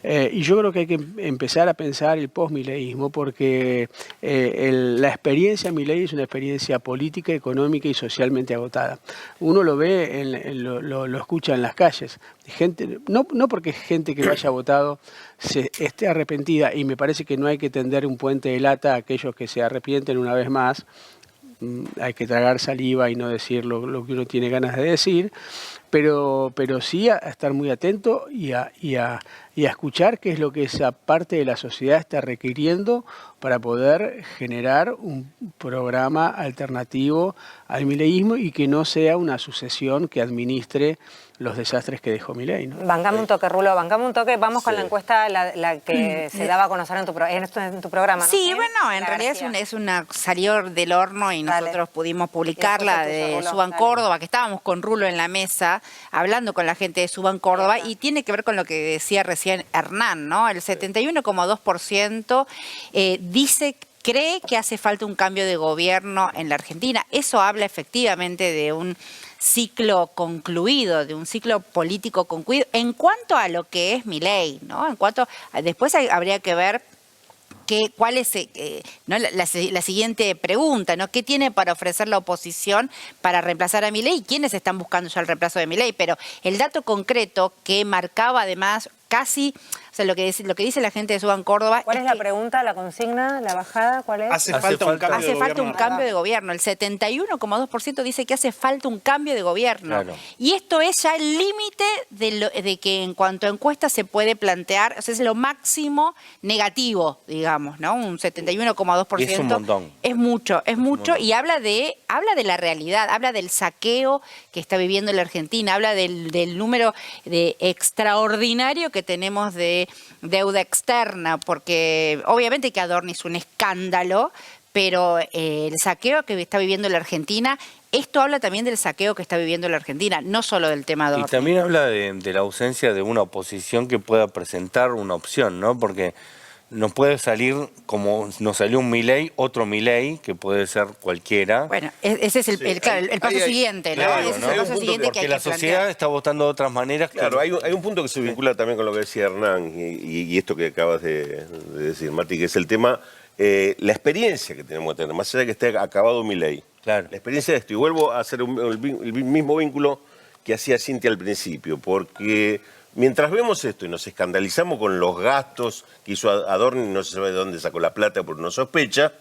[SPEAKER 5] Y yo creo que hay que empezar a pensar el post-mileísmo, porque la experiencia Milei es una experiencia política, económica y socialmente agotada. Uno lo ve, lo escucha en las calles. Gente, no porque gente que no haya votado se esté arrepentida, y me parece que no hay que tender un puente de lata a aquellos que se arrepienten una vez más. Hay que tragar saliva y no decir lo que uno tiene ganas de decir, pero sí a estar muy atento y a escuchar qué es lo que esa parte de la sociedad está requiriendo para poder generar un programa alternativo al mileísmo y que no sea una sucesión que administre los desastres que dejó Milei, ¿no?
[SPEAKER 4] Bancame un toque, Rulo, bancame un toque. Vamos con la encuesta, la que se daba a conocer en tu programa, ¿no?
[SPEAKER 20] Sí, bueno, en realidad es una salió del horno y nosotros pudimos publicarla de Suban Córdoba, que estábamos con Rulo en la mesa, hablando con la gente de Suban Córdoba, y tiene que ver con lo que decía recién Hernán, ¿no? El 71,2% cree que hace falta un cambio de gobierno en la Argentina. Eso habla efectivamente de un ciclo concluido, de un ciclo político concluido, en cuanto a lo que es Milei, ¿no? Después habría que ver cuál es ¿no? la siguiente pregunta, ¿no? ¿Qué tiene para ofrecer la oposición para reemplazar a Milei? ¿Quiénes están buscando ya el reemplazo de Milei? Pero el dato concreto que marcaba además casi, o sea, lo que dice la gente de Suban Córdoba.
[SPEAKER 4] ¿Cuál es la pregunta, la consigna, la bajada? ¿Cuál es?
[SPEAKER 2] Hace falta un
[SPEAKER 20] cambio de gobierno. El 71,2% dice que hace falta un cambio de gobierno.
[SPEAKER 8] Claro.
[SPEAKER 20] Y esto es ya el límite de que en cuanto a encuestas se puede plantear, o sea, es lo máximo negativo, digamos, ¿no? Un 71,2%.
[SPEAKER 8] Es un montón.
[SPEAKER 20] Es mucho, y habla de la realidad, habla del saqueo que está viviendo la Argentina, habla del número extraordinario que tenemos de deuda externa, porque obviamente que Adorni es un escándalo, pero el saqueo que está viviendo la Argentina, esto habla también del saqueo que está viviendo la Argentina, no solo del tema Adorni.
[SPEAKER 8] Y también habla de la ausencia de una oposición que pueda presentar una opción, ¿no? Porque nos puede salir, como nos salió un Milei, otro Milei, que puede ser cualquiera.
[SPEAKER 20] Bueno, ese es el paso siguiente, ¿no?
[SPEAKER 8] Claro,
[SPEAKER 20] ese es el paso siguiente
[SPEAKER 8] porque
[SPEAKER 20] que hay
[SPEAKER 8] la
[SPEAKER 20] que
[SPEAKER 8] sociedad
[SPEAKER 20] plantear.
[SPEAKER 8] está votando de otras maneras.
[SPEAKER 7] Claro, hay un punto que se vincula también con lo que decía Hernán y esto que acabas de decir, Martí, que es el tema, la experiencia que tenemos que tener, más allá de que esté acabado Milei.
[SPEAKER 8] Claro.
[SPEAKER 7] La experiencia de esto, y vuelvo a hacer el mismo vínculo que hacía Cintia al principio, porque mientras vemos esto y nos escandalizamos con los gastos que hizo Adorni, no se sabe de dónde sacó la plata porque no sospecha,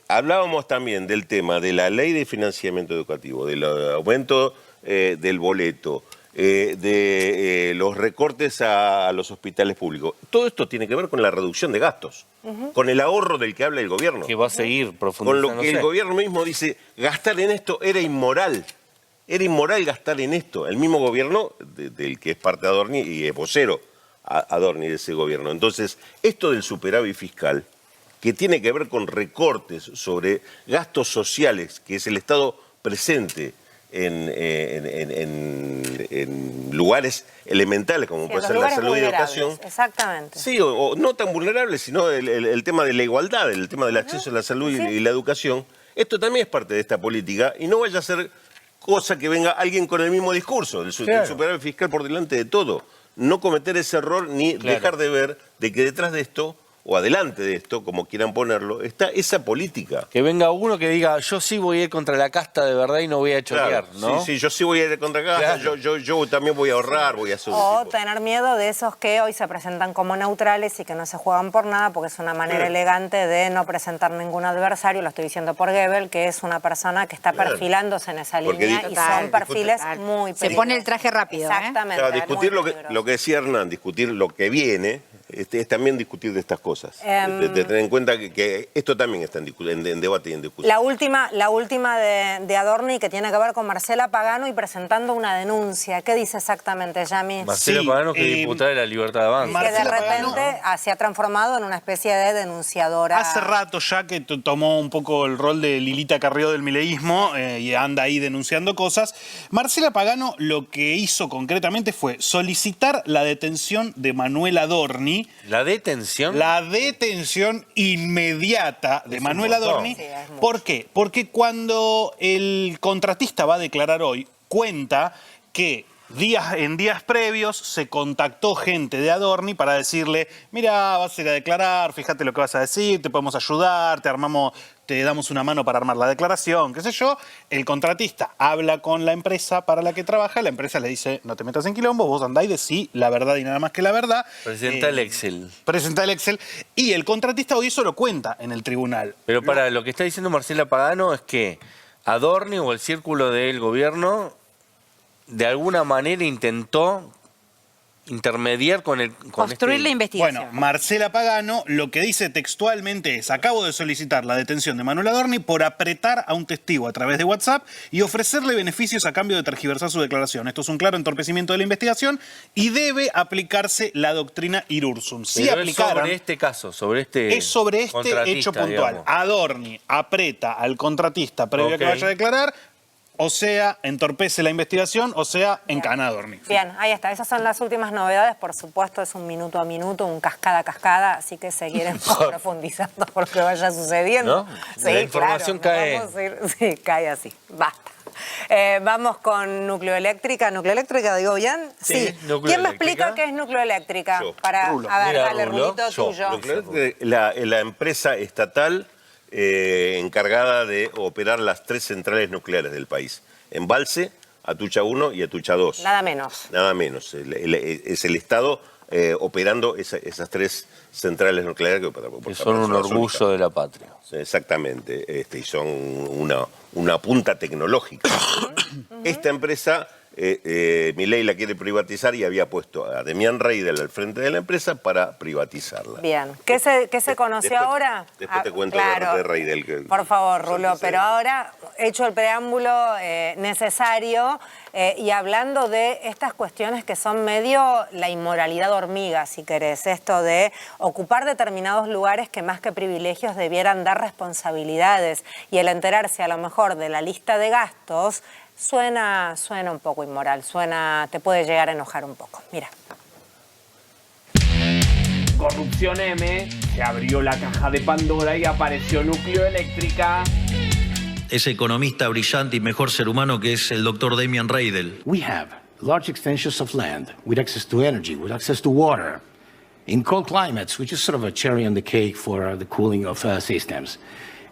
[SPEAKER 7] hablábamos también del tema de la ley de financiamiento educativo, del aumento del boleto, de los recortes a los hospitales públicos. Todo esto tiene que ver con la reducción de gastos, con el ahorro del que habla el gobierno.
[SPEAKER 8] Que va a seguir profundizando.
[SPEAKER 7] Con lo que el gobierno mismo dice, gastar en esto era inmoral. Era inmoral gastar en esto. El mismo gobierno del que es parte de Adorni y es vocero Adorni de ese gobierno. Entonces, esto del superávit fiscal, que tiene que ver con recortes sobre gastos sociales, que es el Estado presente en lugares elementales, como puede ser la salud y educación.
[SPEAKER 4] Exactamente.
[SPEAKER 7] Sí, o no tan vulnerables, sino el tema de la igualdad, el tema del acceso a la salud y la educación. Esto también es parte de esta política y no vaya a ser cosa que venga alguien con el mismo discurso, el superávit fiscal por delante de todo. No cometer ese error ni dejar de ver de que detrás de esto, o adelante de esto, como quieran ponerlo, está esa política.
[SPEAKER 8] Que venga uno que diga, yo sí voy a ir contra la casta de verdad y no voy a chorear, ¿no?
[SPEAKER 7] Sí, yo sí voy a ir contra la casta, yo también voy a ahorrar, voy a hacer...
[SPEAKER 4] O tener miedo de esos que hoy se presentan como neutrales y que no se juegan por nada, porque es una manera elegante de no presentar ningún adversario. Lo estoy diciendo por Goebbels, que es una persona que está perfilándose en esa línea y son perfiles muy peligrosos.
[SPEAKER 20] Se pone el traje rápido.
[SPEAKER 4] Exactamente.
[SPEAKER 7] Claro, discutir lo que decía Hernán, discutir lo que viene, es también discutir de estas cosas. De tener en cuenta que esto también está en debate y en discusión.
[SPEAKER 4] La última de Adorni, que tiene que ver con Marcela Pagano y presentando una denuncia. ¿Qué dice exactamente, Yami?
[SPEAKER 8] Marcela Pagano, que es diputada de la Libertad de Avanza.
[SPEAKER 4] Que de repente se ha transformado en una especie de denunciadora.
[SPEAKER 2] Hace rato ya que tomó un poco el rol de Lilita Carrió del mileísmo y anda ahí denunciando cosas. Marcela Pagano lo que hizo concretamente fue solicitar la detención de Manuel Adorni.
[SPEAKER 8] ¿La detención?
[SPEAKER 2] La detención inmediata de Manuel Adorni.
[SPEAKER 4] Sí,
[SPEAKER 2] ¿Por qué? Porque cuando el contratista va a declarar hoy, cuenta que En días previos se contactó gente de Adorni para decirle, mira, vas a ir a declarar, fíjate lo que vas a decir, te podemos ayudar, te damos una mano para armar la declaración, qué sé yo. El contratista habla con la empresa para la que trabaja, la empresa le dice, no te metas en quilombo, vos andá y decí la verdad y nada más que la verdad.
[SPEAKER 8] Presenta el Excel.
[SPEAKER 2] Presenta el Excel. Y el contratista hoy eso lo cuenta en el tribunal.
[SPEAKER 8] Pero lo que está diciendo Marcela Pagano es que Adorni o el círculo del gobierno de alguna manera intentó intermediar con
[SPEAKER 20] construir la investigación.
[SPEAKER 2] Bueno, Marcela Pagano lo que dice textualmente es: acabo de solicitar la detención de Manuel Adorni por apretar a un testigo a través de WhatsApp y ofrecerle beneficios a cambio de tergiversar su declaración. Esto es un claro entorpecimiento de la investigación y debe aplicarse la doctrina Irursum. Si aplicaran,
[SPEAKER 8] sobre este caso, sobre este
[SPEAKER 2] es sobre este hecho puntual. Digamos. Adorni aprieta al contratista previo a que vaya a declarar, o sea, entorpece la investigación, o sea, encana a Adorni.
[SPEAKER 4] Bien, ahí está. Esas son las últimas novedades. Por supuesto, es un minuto a minuto, un cascada a cascada, así que seguiremos profundizando por lo que vaya sucediendo.
[SPEAKER 8] ¿No?
[SPEAKER 4] Sí,
[SPEAKER 8] la información cae.
[SPEAKER 4] Sí, cae así. Basta. Vamos con Nucleoeléctrica. ¿Nucleoeléctrica digo bien? Sí. ¿Quién me explica qué es Nucleoeléctrica?
[SPEAKER 7] Yo.
[SPEAKER 4] Para,
[SPEAKER 7] Rulo.
[SPEAKER 4] a ver,
[SPEAKER 7] Mira,
[SPEAKER 4] dale,
[SPEAKER 7] Rulo,
[SPEAKER 4] Rulito, tuyo.
[SPEAKER 7] La empresa estatal encargada de operar las 3 centrales nucleares del país. Embalse, Atucha 1 y Atucha 2.
[SPEAKER 4] Nada menos.
[SPEAKER 7] Nada menos. Es el Estado operando esas 3 centrales nucleares
[SPEAKER 8] que son un orgullo de la patria.
[SPEAKER 7] Exactamente. Y son una punta tecnológica. Esta empresa, Milei la quiere privatizar y había puesto a Demian Reidel al frente de la empresa para privatizarla.
[SPEAKER 4] Bien. ¿Qué se conoció ahora?
[SPEAKER 7] Después te cuento
[SPEAKER 4] claro,
[SPEAKER 7] de Reidel.
[SPEAKER 4] Por favor, Rulo, pero ahora, hecho el preámbulo necesario y hablando de estas cuestiones que son medio la inmoralidad hormiga, si querés, esto de ocupar determinados lugares que más que privilegios debieran dar responsabilidades y el enterarse a lo mejor de la lista de gastos, suena un poco inmoral, te puede llegar a enojar un poco. Mira.
[SPEAKER 1] Corrupción M, se abrió la caja de Pandora y apareció Nucleoeléctrica.
[SPEAKER 25] Ese economista brillante y mejor ser humano que es el doctor Demian Reidel.
[SPEAKER 6] We have large extensions of land with access to energy, with access to water, in cold climates, which is sort of a cherry on the cake for the cooling of systems.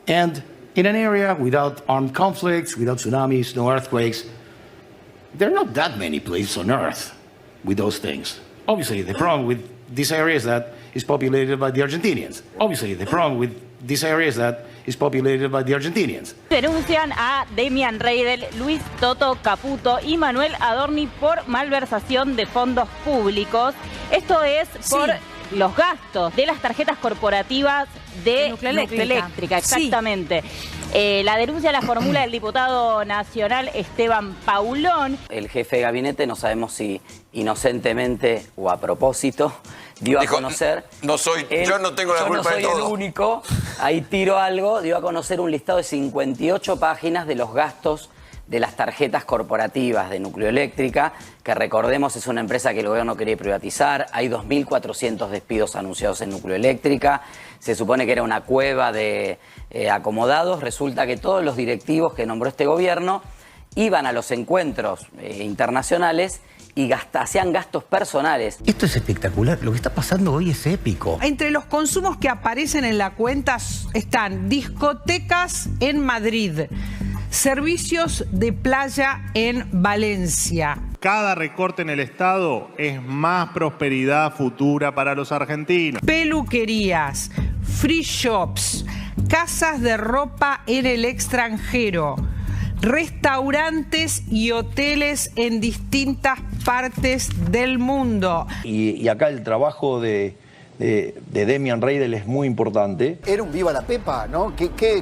[SPEAKER 6] And in an area without armed conflicts, without tsunamis, no earthquakes, there are not that many places on Earth with those things. Obviously, the problem with this area is that it's populated by the Argentinians. Obviously, the problem with this area is that it's populated by the Argentinians.
[SPEAKER 9] Denuncian a Demian Reidel, Luis Toto Caputo y Manuel Adorni por malversación de fondos públicos. Esto es por los gastos de las tarjetas corporativas de Nucleoeléctrica. Exactamente. Sí. La denuncia la formula el diputado nacional Esteban Paulón.
[SPEAKER 15] El jefe de gabinete, no sabemos si inocentemente o a propósito, dio a conocer...
[SPEAKER 17] yo no tengo la culpa de todo.
[SPEAKER 15] Yo no soy el único, ahí tiro algo, dio a conocer un listado de 58 páginas de los gastos de las tarjetas corporativas de Nucleoeléctrica, que recordemos es una empresa que el gobierno quería privatizar. Hay 2.400 despidos anunciados en Nucleoeléctrica. Se supone que era una cueva de acomodados. Resulta que todos los directivos que nombró este gobierno iban a los encuentros internacionales y hacían gastos personales.
[SPEAKER 25] Esto es espectacular. Lo que está pasando hoy es épico.
[SPEAKER 10] Entre los consumos que aparecen en la cuenta están discotecas en Madrid, servicios de playa en Valencia.
[SPEAKER 14] Cada recorte en el Estado es más prosperidad futura para los argentinos.
[SPEAKER 10] Peluquerías, free shops, casas de ropa en el extranjero, restaurantes y hoteles en distintas partes del mundo.
[SPEAKER 25] Y acá el trabajo de Demian Reidel es muy importante.
[SPEAKER 17] Era un viva la pepa, ¿no?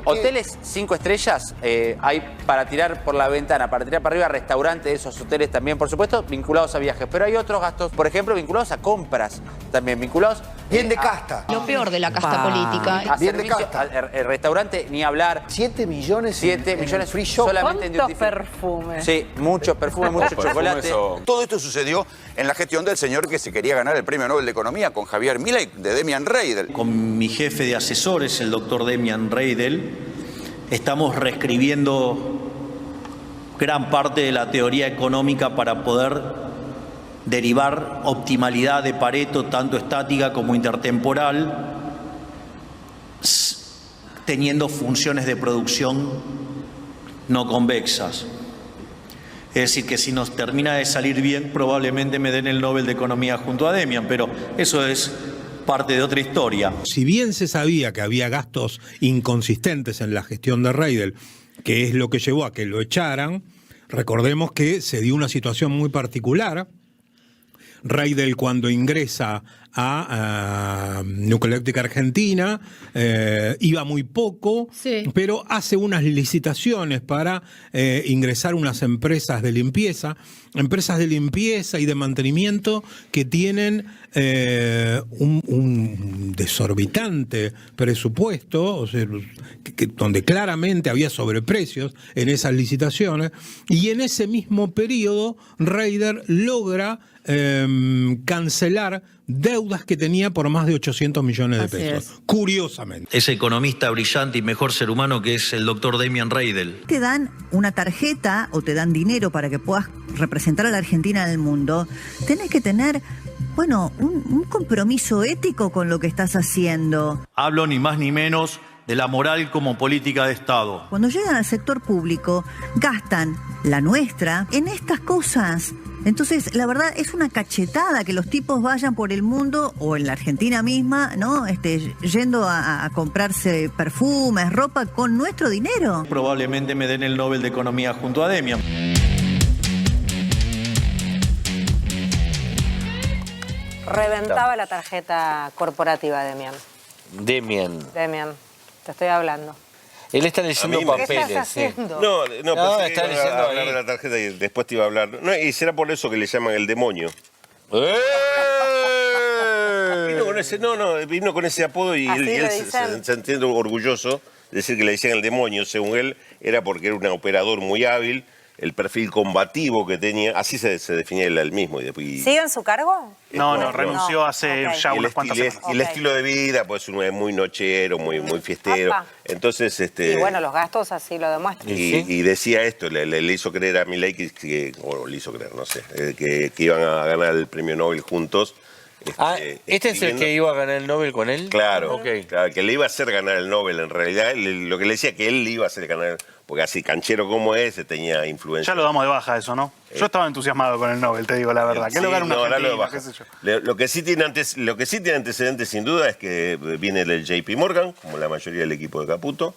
[SPEAKER 28] Hoteles 5 estrellas hay para tirar por la ventana, para tirar para arriba, restaurantes de esos hoteles también, por supuesto, vinculados a viajes. Pero hay otros gastos, por ejemplo, vinculados a compras, también vinculados...
[SPEAKER 17] Bien de casta.
[SPEAKER 27] Lo peor de la casta política.
[SPEAKER 28] Bien de casta. El restaurante, ni hablar.
[SPEAKER 17] 7 millones
[SPEAKER 28] en
[SPEAKER 17] free shop.
[SPEAKER 28] Solamente en
[SPEAKER 27] ¿Cuántos perfumes?
[SPEAKER 28] Sí, muchos perfumes, mucho chocolate.
[SPEAKER 17] Todo esto sucedió en la gestión del señor que se quería ganar el Premio Nobel de Economía con Javier Milei, de Demian Reidel.
[SPEAKER 25] Con mi jefe de asesores, el doctor Demian Reidel, estamos reescribiendo gran parte de la teoría económica para poder derivar optimalidad de Pareto, tanto estática como intertemporal, teniendo funciones de producción no convexas. Es decir, que si nos termina de salir bien, probablemente me den el Nobel de Economía junto a Demian, pero eso es parte de otra historia.
[SPEAKER 11] Si bien se sabía que había gastos inconsistentes en la gestión de Reidel, que es lo que llevó a que lo echaran, recordemos que se dio una situación muy particular. Reidel, cuando ingresa a Nuclearélectrica Argentina, iba muy poco, pero hace unas licitaciones para ingresar unas empresas de limpieza y de mantenimiento que tienen un desorbitante presupuesto, o sea, donde claramente había sobreprecios en esas licitaciones, y en ese mismo periodo Reidel logra cancelar deudas que tenía por más de 800 millones de pesos. Curiosamente.
[SPEAKER 25] Ese economista brillante y mejor ser humano que es el doctor Demian Reidel.
[SPEAKER 12] Te dan una tarjeta o te dan dinero para que puedas representar a la Argentina en el mundo. Tenés que tener, bueno, un compromiso ético con lo que estás haciendo.
[SPEAKER 25] Hablo ni más ni menos de la moral como política de Estado.
[SPEAKER 12] Cuando llegan al sector público, gastan la nuestra en estas cosas. Entonces, la verdad, es una cachetada que los tipos vayan por el mundo, o en la Argentina misma, ¿no? Yendo a comprarse perfumes, ropa con nuestro dinero.
[SPEAKER 25] Probablemente me den el Nobel de Economía junto a Demian.
[SPEAKER 4] Reventaba la tarjeta corporativa, Demian.
[SPEAKER 8] Demian,
[SPEAKER 4] te estoy hablando.
[SPEAKER 8] Él está leyendo papeles.
[SPEAKER 4] ¿Qué estás haciendo?
[SPEAKER 7] No, pensé
[SPEAKER 8] está
[SPEAKER 7] que
[SPEAKER 8] leyendo
[SPEAKER 7] iba a hablar
[SPEAKER 8] ahí.
[SPEAKER 7] de la tarjeta y después te iba a hablar. No, y será por eso que le llaman el demonio. Vino con ese apodo y él se entiende orgulloso de decir que le decían el demonio. Según él, era porque era un operador muy hábil, el perfil combativo que tenía, así se definía él mismo.
[SPEAKER 4] ¿Sigue en su cargo?
[SPEAKER 2] No, renunció hace ya unas cuantas semanas.
[SPEAKER 7] Y el estilo de vida, pues uno es muy nochero, muy fiestero.
[SPEAKER 4] Apa.
[SPEAKER 7] Entonces,
[SPEAKER 4] Y bueno, los gastos así lo demuestran.
[SPEAKER 7] Y decía esto, le hizo creer a Milei o le hizo creer, no sé, que iban a ganar el premio Nobel juntos.
[SPEAKER 8] ¿Este es el que iba a ganar el Nobel con él?
[SPEAKER 7] Claro, claro, que le iba a hacer ganar el Nobel. En realidad, lo que le decía que él le iba a hacer ganar, porque así canchero como es, tenía influencia.
[SPEAKER 2] Ya lo damos de baja eso, ¿no? Yo estaba entusiasmado con el Nobel, te digo la verdad. Que lo gane un argentino, qué sé yo.
[SPEAKER 7] Lo que sí tiene antecedentes sin duda es que viene el JP Morgan, como la mayoría del equipo de Caputo.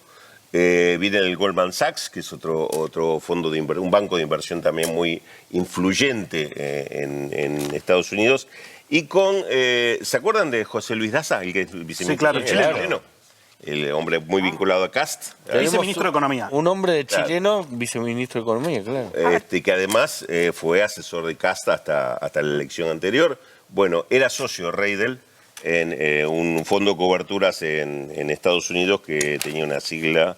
[SPEAKER 7] Viene el Goldman Sachs, que es otro fondo un banco de inversión también muy influyente en Estados Unidos. Y ¿se acuerdan de José Luis Daza, el que es viceministro?
[SPEAKER 2] Sí, claro, chileno.
[SPEAKER 7] El hombre muy vinculado a Cast.
[SPEAKER 2] Viceministro de Economía.
[SPEAKER 8] Un hombre de chileno, viceministro de Economía, claro.
[SPEAKER 7] Que además fue asesor de Cast hasta la elección anterior. Bueno, era socio Reidel en un fondo de coberturas en Estados Unidos que tenía una sigla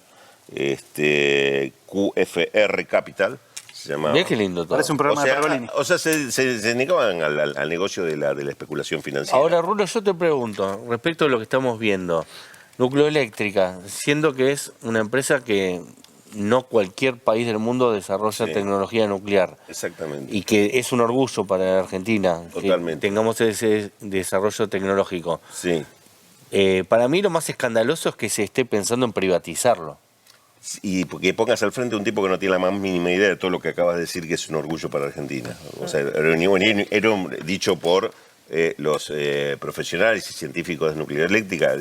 [SPEAKER 7] QFR Capital.
[SPEAKER 8] Mirá qué lindo todo.
[SPEAKER 2] Parece un programa de Pergolini.
[SPEAKER 7] O sea, se dedicaban al negocio de la especulación financiera.
[SPEAKER 8] Ahora, Rulo, yo te pregunto, respecto a lo que estamos viendo, Nuclearélectrica, siendo que es una empresa que no cualquier país del mundo desarrolla tecnología nuclear.
[SPEAKER 7] Exactamente.
[SPEAKER 8] Y que es un orgullo para la Argentina
[SPEAKER 7] que tengamos
[SPEAKER 8] ese desarrollo tecnológico.
[SPEAKER 7] Sí.
[SPEAKER 8] Para mí lo más escandaloso es que se esté pensando en privatizarlo.
[SPEAKER 7] Y que pongas al frente a un tipo que no tiene la más mínima idea de todo lo que acabas de decir, que es un orgullo para Argentina. O sea, era dicho por los profesionales y científicos de Nuclearélectrica.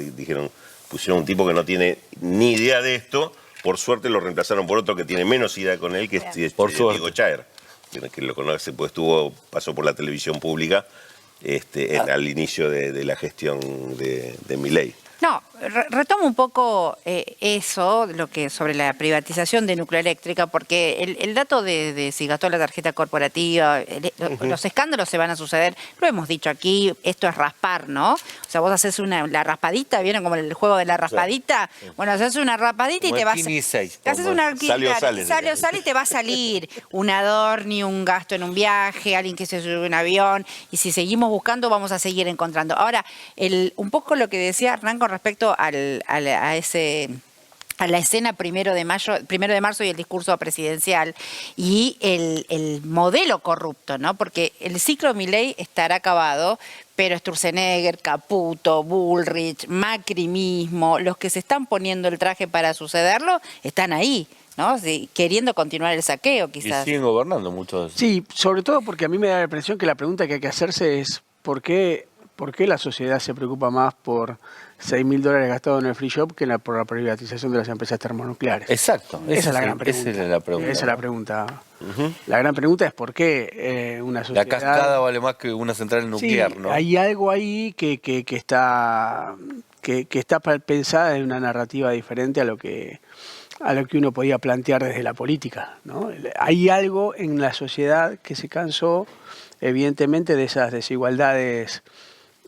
[SPEAKER 7] Pusieron un tipo que no tiene ni idea de esto. Por suerte lo reemplazaron por otro que tiene menos idea con él, que es Diego Chaer, que lo conoce, pues pasó por la televisión pública al inicio de la gestión de Milei.
[SPEAKER 20] No, retomo un poco eso, sobre la privatización de Nuclearélectrica, porque el dato de si gastó la tarjeta corporativa, los escándalos se van a suceder, lo hemos dicho aquí, esto es raspar, ¿no? O sea, vos haces la raspadita, ¿vieron como el juego de la raspadita? Sí. Bueno, haces una raspadita y te vas... Sale y te va a salir un adorni, un gasto en un viaje, alguien que se sube a un avión, y si seguimos buscando vamos a seguir encontrando. Ahora, un poco lo que decía Hernán con respecto a a la escena 1 de marzo y el discurso presidencial y el modelo corrupto, ¿no? Porque el ciclo Milei estará acabado, pero Sturzenegger, Caputo, Bullrich, Macri mismo, los que se están poniendo el traje para sucederlo, están ahí, ¿no? Sí, queriendo continuar el saqueo, quizás.
[SPEAKER 8] Y siguen gobernando muchos de esos.
[SPEAKER 5] Sí, sobre todo porque a mí me da la impresión que la pregunta que hay que hacerse es ¿por qué la sociedad se preocupa más por $6.000 gastados en el free shop que por la privatización de las empresas termonucleares?
[SPEAKER 8] Exacto.
[SPEAKER 5] Esa es la gran pregunta.
[SPEAKER 8] Esa es la pregunta.
[SPEAKER 5] Esa es la pregunta. La gran pregunta es por qué una sociedad...
[SPEAKER 8] La cascada vale más que una central nuclear,
[SPEAKER 5] sí,
[SPEAKER 8] ¿no?
[SPEAKER 5] Hay algo ahí que está pensada en una narrativa diferente a lo que uno podía plantear desde la política, ¿no? Hay algo en la sociedad que se cansó, evidentemente, de esas desigualdades,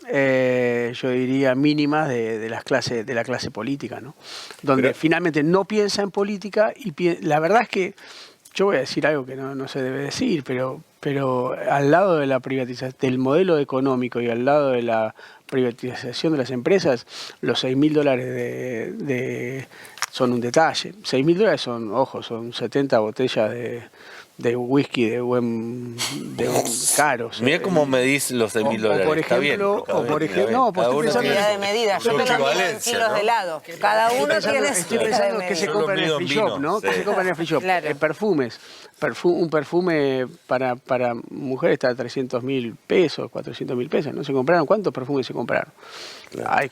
[SPEAKER 5] yo diría, mínimas de la clase política, ¿no? Donde finalmente no piensa en política y la verdad es que yo voy a decir algo que no se debe decir, pero al lado de la privatización, del modelo económico y al lado de la privatización de las empresas, los $6.000 son un detalle. $6.000 son 70 botellas de whisky de buen caros.
[SPEAKER 8] Mira cómo medís los $6.000.
[SPEAKER 5] Por ejemplo, no, pues estoy pensando
[SPEAKER 4] unidad de medida. Yo te lo mido en kilos de helado. Cada uno tiene
[SPEAKER 5] Estoy pensando que se compra en el free shop, ¿no? Que se compra en el free shop. Perfumes. Un perfume para mujeres está a $300.000, $400.000. ¿No se compraron? ¿Cuántos perfumes se compraron?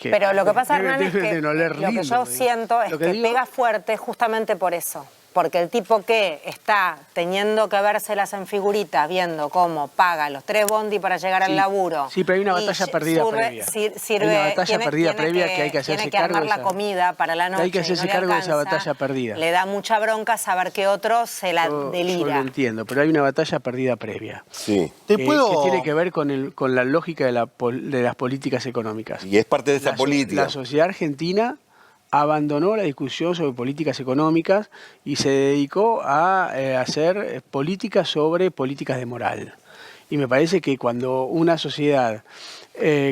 [SPEAKER 4] Pero lo que pasa, Hernán, es que
[SPEAKER 5] lo
[SPEAKER 4] que yo siento es que pega fuerte justamente por eso. Porque el tipo que está teniendo que vérselas en figuritas, viendo cómo paga los 3 bondi para llegar al laburo.
[SPEAKER 5] Sí, pero hay una batalla perdida previa.
[SPEAKER 4] Hay
[SPEAKER 5] una batalla perdida previa que hay que hacerse cargo.
[SPEAKER 4] Tiene que armar la comida para la noche.
[SPEAKER 5] Hay que hacerse cargo de esa batalla perdida.
[SPEAKER 4] Le da mucha bronca saber que otro se la delira.
[SPEAKER 5] Yo lo entiendo, pero hay una batalla perdida previa.
[SPEAKER 7] Sí.
[SPEAKER 5] Que tiene que ver con la lógica de las políticas económicas.
[SPEAKER 7] Y es parte de esa política.
[SPEAKER 5] La sociedad argentina abandonó la discusión sobre políticas económicas y se dedicó a hacer políticas sobre políticas de moral. Y me parece que cuando una sociedad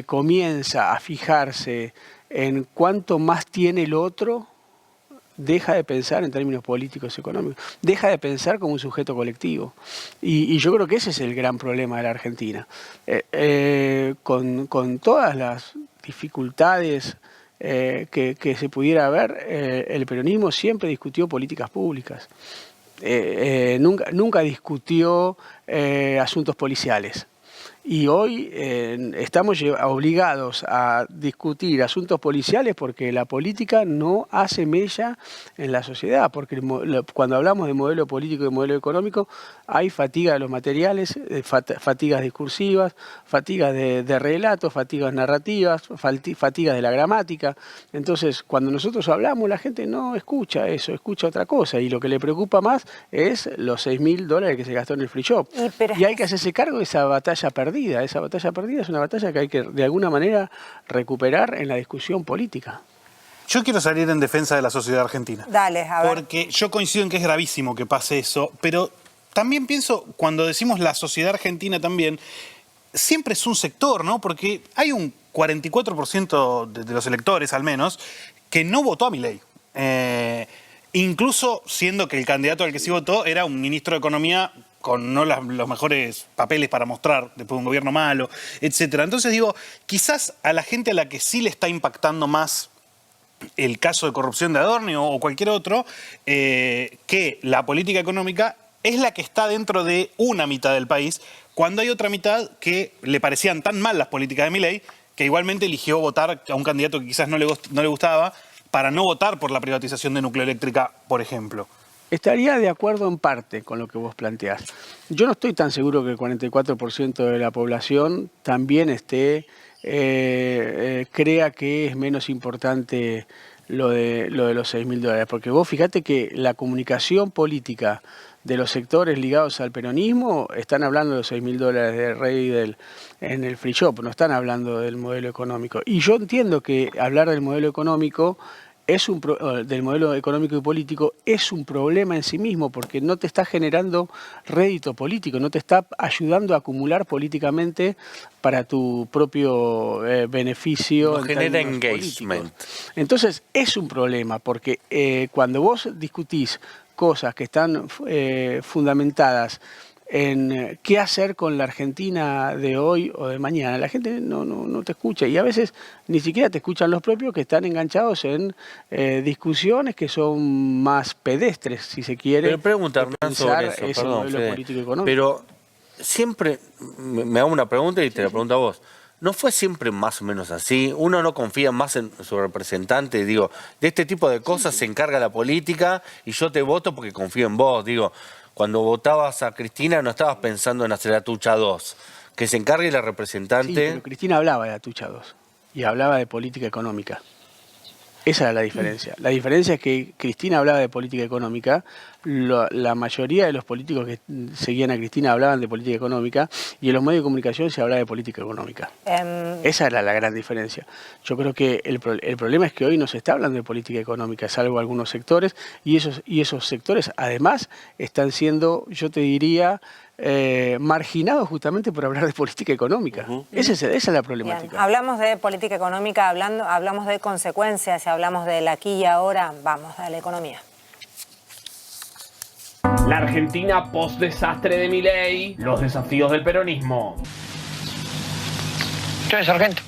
[SPEAKER 5] comienza a fijarse en cuánto más tiene el otro, deja de pensar en términos políticos y económicos, deja de pensar como un sujeto colectivo. Y yo creo que ese es el gran problema de la Argentina. Con todas las dificultades que se pudiera ver, el peronismo siempre discutió políticas públicas, nunca discutió asuntos policiales. Y hoy estamos obligados a discutir asuntos policiales porque la política no hace mella en la sociedad, porque cuando hablamos de modelo político y modelo económico hay fatiga de los materiales, fatigas discursivas, fatigas de relatos, fatigas narrativas, fatigas de la gramática. Entonces, cuando nosotros hablamos, la gente no escucha eso, escucha otra cosa, y lo que le preocupa más es los $6.000 que se gastó en el free shop. Y hay que hacerse cargo de esa batalla perdida. Esa batalla perdida es una batalla que hay que, de alguna manera, recuperar en la discusión política.
[SPEAKER 2] Yo quiero salir en defensa de la sociedad argentina.
[SPEAKER 4] Dale, a ver.
[SPEAKER 2] Porque yo coincido en que es gravísimo que pase eso, pero también pienso, cuando decimos la sociedad argentina también, siempre es un sector, ¿no? Porque hay un 44% de los electores, al menos, que no votó a Milei. Incluso siendo que el candidato al que sí votó era un ministro de Economía con no los mejores papeles para mostrar después de un gobierno malo, etcétera. Entonces digo, quizás a la gente a la que sí le está impactando más el caso de corrupción de Adorni o cualquier otro, que la política económica es la que está dentro de una mitad del país, cuando hay otra mitad que le parecían tan mal las políticas de Milei que igualmente eligió votar a un candidato que quizás no le gustaba para no votar por la privatización de Nucleoeléctrica, por ejemplo.
[SPEAKER 5] Estaría de acuerdo en parte con lo que vos planteás. Yo no estoy tan seguro que el 44% de la población también crea que es menos importante lo de los $6.000, porque vos fíjate que la comunicación política de los sectores ligados al peronismo están hablando de los $6.000 de Rey en el free shop, no están hablando del modelo económico. Y yo entiendo que hablar del modelo económico del modelo económico y político es un problema en sí mismo, porque no te está generando rédito político, no te está ayudando a acumular políticamente para tu propio beneficio.
[SPEAKER 8] No genera engagement.
[SPEAKER 5] Entonces es un problema, porque cuando vos discutís cosas que están fundamentadas en qué hacer con la Argentina de hoy o de mañana, la gente no te escucha, y a veces ni siquiera te escuchan los propios, que están enganchados en discusiones que son más pedestres, si se quiere.
[SPEAKER 8] Pero pregunta, Hernán, sobre eso, perdón, Fede, político económico. Pero siempre me hago una pregunta y te la pregunto a vos. ¿No fue siempre más o menos así? ¿Uno no confía más en su representante? Digo, de este tipo de cosas se encarga la política y yo te voto porque confío en vos. Digo, cuando votabas a Cristina no estabas pensando en hacer Atucha 2. Que se encargue la representante.
[SPEAKER 5] Sí, pero Cristina hablaba de Atucha 2 y hablaba de política económica. Esa era la diferencia. La diferencia es que Cristina hablaba de política económica, la mayoría de los políticos que seguían a Cristina hablaban de política económica, y en los medios de comunicación se hablaba de política económica. Esa era la gran diferencia. Yo creo que el problema es que hoy no se está hablando de política económica, salvo algunos sectores, y esos sectores además están siendo, yo te diría, marginados justamente por hablar de política económica. Esa es la problemática.
[SPEAKER 4] Bien. Hablamos de política económica, hablamos de consecuencias, y hablamos del aquí y ahora, vamos a la economía.
[SPEAKER 1] La Argentina post-desastre de Milei, los desafíos del peronismo.
[SPEAKER 13] Yo, sargento.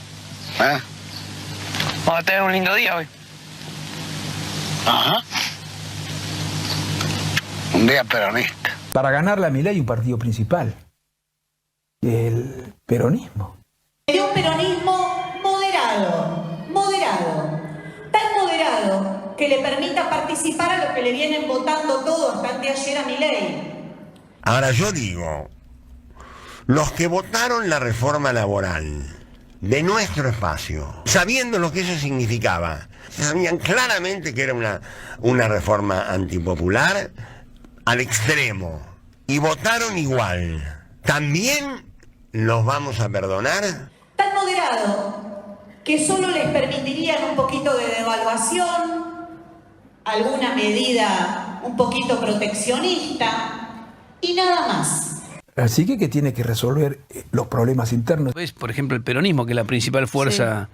[SPEAKER 13] Vamos a tener un lindo día hoy.
[SPEAKER 16] Ajá. Un día peronista.
[SPEAKER 18] Para ganarle a Milei un partido principal, el peronismo.
[SPEAKER 19] De un peronismo moderado, tan moderado que le permita participar a los que le vienen votando todos hasta anteayer a Milei.
[SPEAKER 21] Ahora yo digo, los que votaron la reforma laboral de nuestro espacio, sabiendo lo que eso significaba, sabían claramente que era una reforma antipopular, al extremo, y votaron igual, ¿también los vamos a perdonar?
[SPEAKER 19] Tan moderado que solo les permitirían un poquito de devaluación, alguna medida un poquito proteccionista y nada más.
[SPEAKER 18] Así que tiene que resolver los problemas internos.
[SPEAKER 22] Pues, por ejemplo, el peronismo, que es la principal fuerza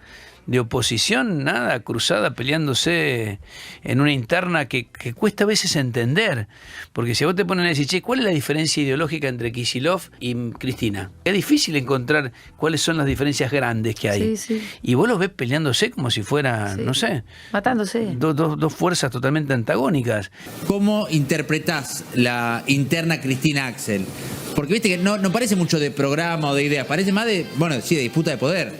[SPEAKER 22] de oposición, nada, cruzada, peleándose en una interna que cuesta a veces entender. Porque si vos te ponen a decir, che, ¿cuál es la diferencia ideológica entre Kicillof y Cristina? Es difícil encontrar cuáles son las diferencias grandes que hay. Y vos los ves peleándose como si fuera, no sé,
[SPEAKER 20] matándose.
[SPEAKER 22] Dos fuerzas totalmente antagónicas.
[SPEAKER 23] ¿Cómo interpretás la interna Cristina Axel? Porque viste que no parece mucho de programa o de idea, parece más de, de disputa de poder.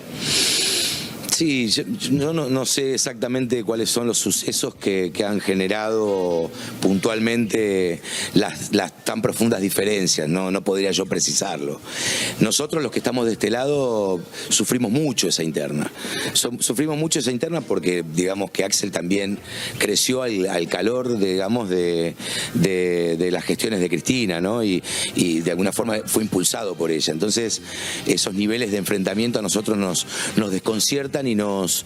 [SPEAKER 24] Sí, yo no sé exactamente cuáles son los sucesos que han generado puntualmente las tan profundas diferencias, no podría yo precisarlo. Nosotros los que estamos de este lado sufrimos mucho esa interna. Sufrimos mucho esa interna porque digamos que Axel también creció al calor, digamos, de las gestiones de Cristina, ¿no? Y de alguna forma fue impulsado por ella. Entonces esos niveles de enfrentamiento a nosotros nos desconciertan y nos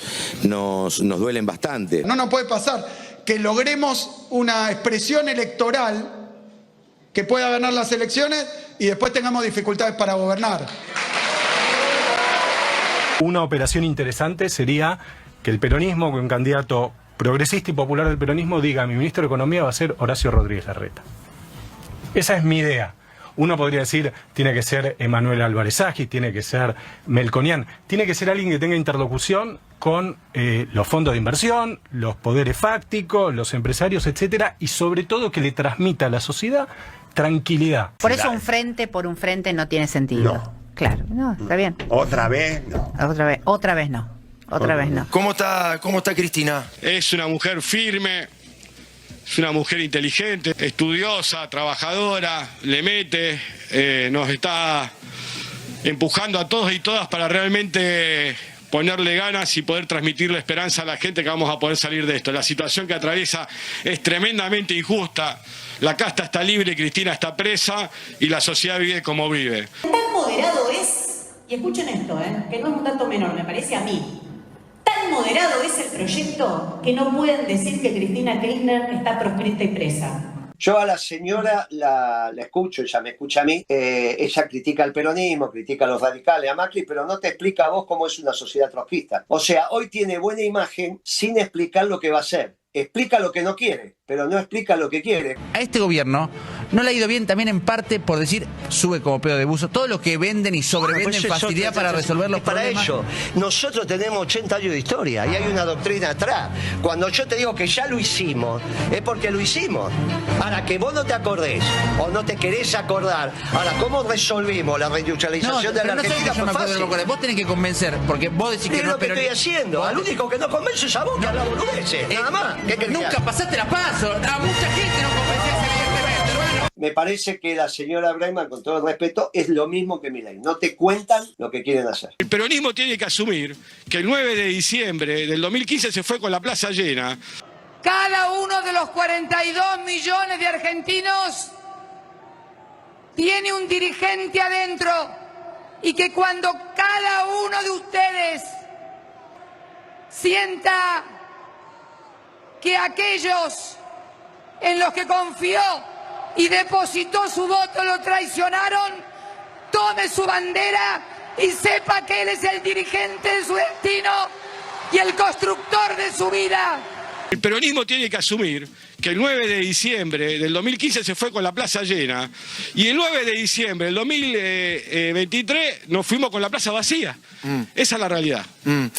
[SPEAKER 24] duelen bastante.
[SPEAKER 26] No nos puede pasar que logremos una expresión electoral que pueda ganar las elecciones y después tengamos dificultades para gobernar.
[SPEAKER 29] Una operación interesante sería que el peronismo, con un candidato progresista y popular del peronismo, diga: mi ministro de Economía va a ser Horacio Rodríguez Larreta. Esa es mi idea. Uno podría decir, tiene que ser Emanuel Álvarez Agis, tiene que ser Melconian, tiene que ser alguien que tenga interlocución con los fondos de inversión, los poderes fácticos, los empresarios, etcétera, y sobre todo que le transmita a la sociedad tranquilidad.
[SPEAKER 20] Por eso un frente por un frente no tiene sentido.
[SPEAKER 21] No.
[SPEAKER 20] Claro, no, está bien.
[SPEAKER 21] ¿Otra vez? No.
[SPEAKER 20] Otra vez no. Otra vez no.
[SPEAKER 21] ¿Cómo está Cristina?
[SPEAKER 31] Es una mujer firme. Es una mujer inteligente, estudiosa, trabajadora, le mete, nos está empujando a todos y todas para realmente ponerle ganas y poder transmitirle esperanza a la gente que vamos a poder salir de esto. La situación que atraviesa es tremendamente injusta. La casta está libre, Cristina está presa y la sociedad vive como vive.
[SPEAKER 19] Tan moderado es, y escuchen esto, que no es un dato menor, me parece a mí, tan tan moderado es el proyecto que no pueden decir que Cristina Kirchner está proscrita y presa.
[SPEAKER 3] Yo a la señora la escucho, ella me escucha a mí, ella critica el peronismo, critica a los radicales, a Macri, pero no te explica a vos cómo es una sociedad trotskista. O sea, hoy tiene buena imagen sin explicar lo que va a hacer. Explica lo que no quiere, pero no explica lo que quiere.
[SPEAKER 23] A este gobierno no le ha ido bien también en parte por decir sube como pedo de buzo. Todo lo que venden y sobrevenden facilidad para resolver los problemas.
[SPEAKER 3] Para ello, nosotros tenemos 80 años de historia y hay una doctrina atrás. Cuando yo te digo que ya lo hicimos, es porque lo hicimos. Para que vos no te acordés o no te querés acordar. Ahora, ¿cómo resolvimos la reindustrialización de la Argentina?
[SPEAKER 23] No fácil. Vos tenés que convencer, porque vos decís que no,
[SPEAKER 3] lo que estoy haciendo. Al único que no convence es a vos, que habla boludeces, nada más.
[SPEAKER 23] Nunca pasaste la paso. A mucha gente no convencés, evidentemente, hermano.
[SPEAKER 3] Me parece que la señora Bregman, con todo el respeto, es lo mismo que Milei. No te cuentan lo que quieren hacer.
[SPEAKER 31] El peronismo tiene que asumir que el 9 de diciembre del 2015 se fue con la plaza llena.
[SPEAKER 6] Cada uno de los 42 millones de argentinos tiene un dirigente adentro y que cuando cada uno de ustedes sienta que aquellos en los que confió y depositó su voto lo traicionaron, tome su bandera y sepa que él es el dirigente de su destino y el constructor de su vida.
[SPEAKER 31] El peronismo tiene que asumir que el 9 de diciembre del 2015 se fue con la plaza llena y el 9 de diciembre del 2023 nos fuimos con la plaza vacía. Esa es la realidad.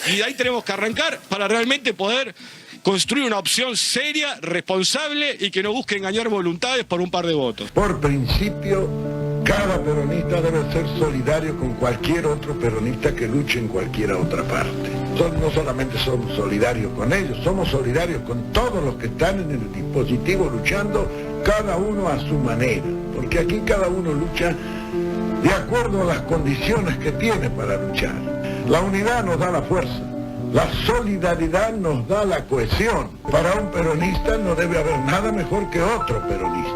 [SPEAKER 31] Y de ahí tenemos que arrancar para realmente poder construir una opción seria, responsable y que no busque engañar voluntades por un par de votos.
[SPEAKER 9] Por principio, cada peronista debe ser solidario con cualquier otro peronista que luche en cualquier otra parte. No solamente somos solidarios con ellos, somos solidarios con todos los que están en el dispositivo luchando, cada uno a su manera, porque aquí cada uno lucha de acuerdo a las condiciones que tiene para luchar. La unidad nos da la fuerza. La solidaridad nos da la cohesión. Para un peronista no debe haber nada mejor que otro peronista.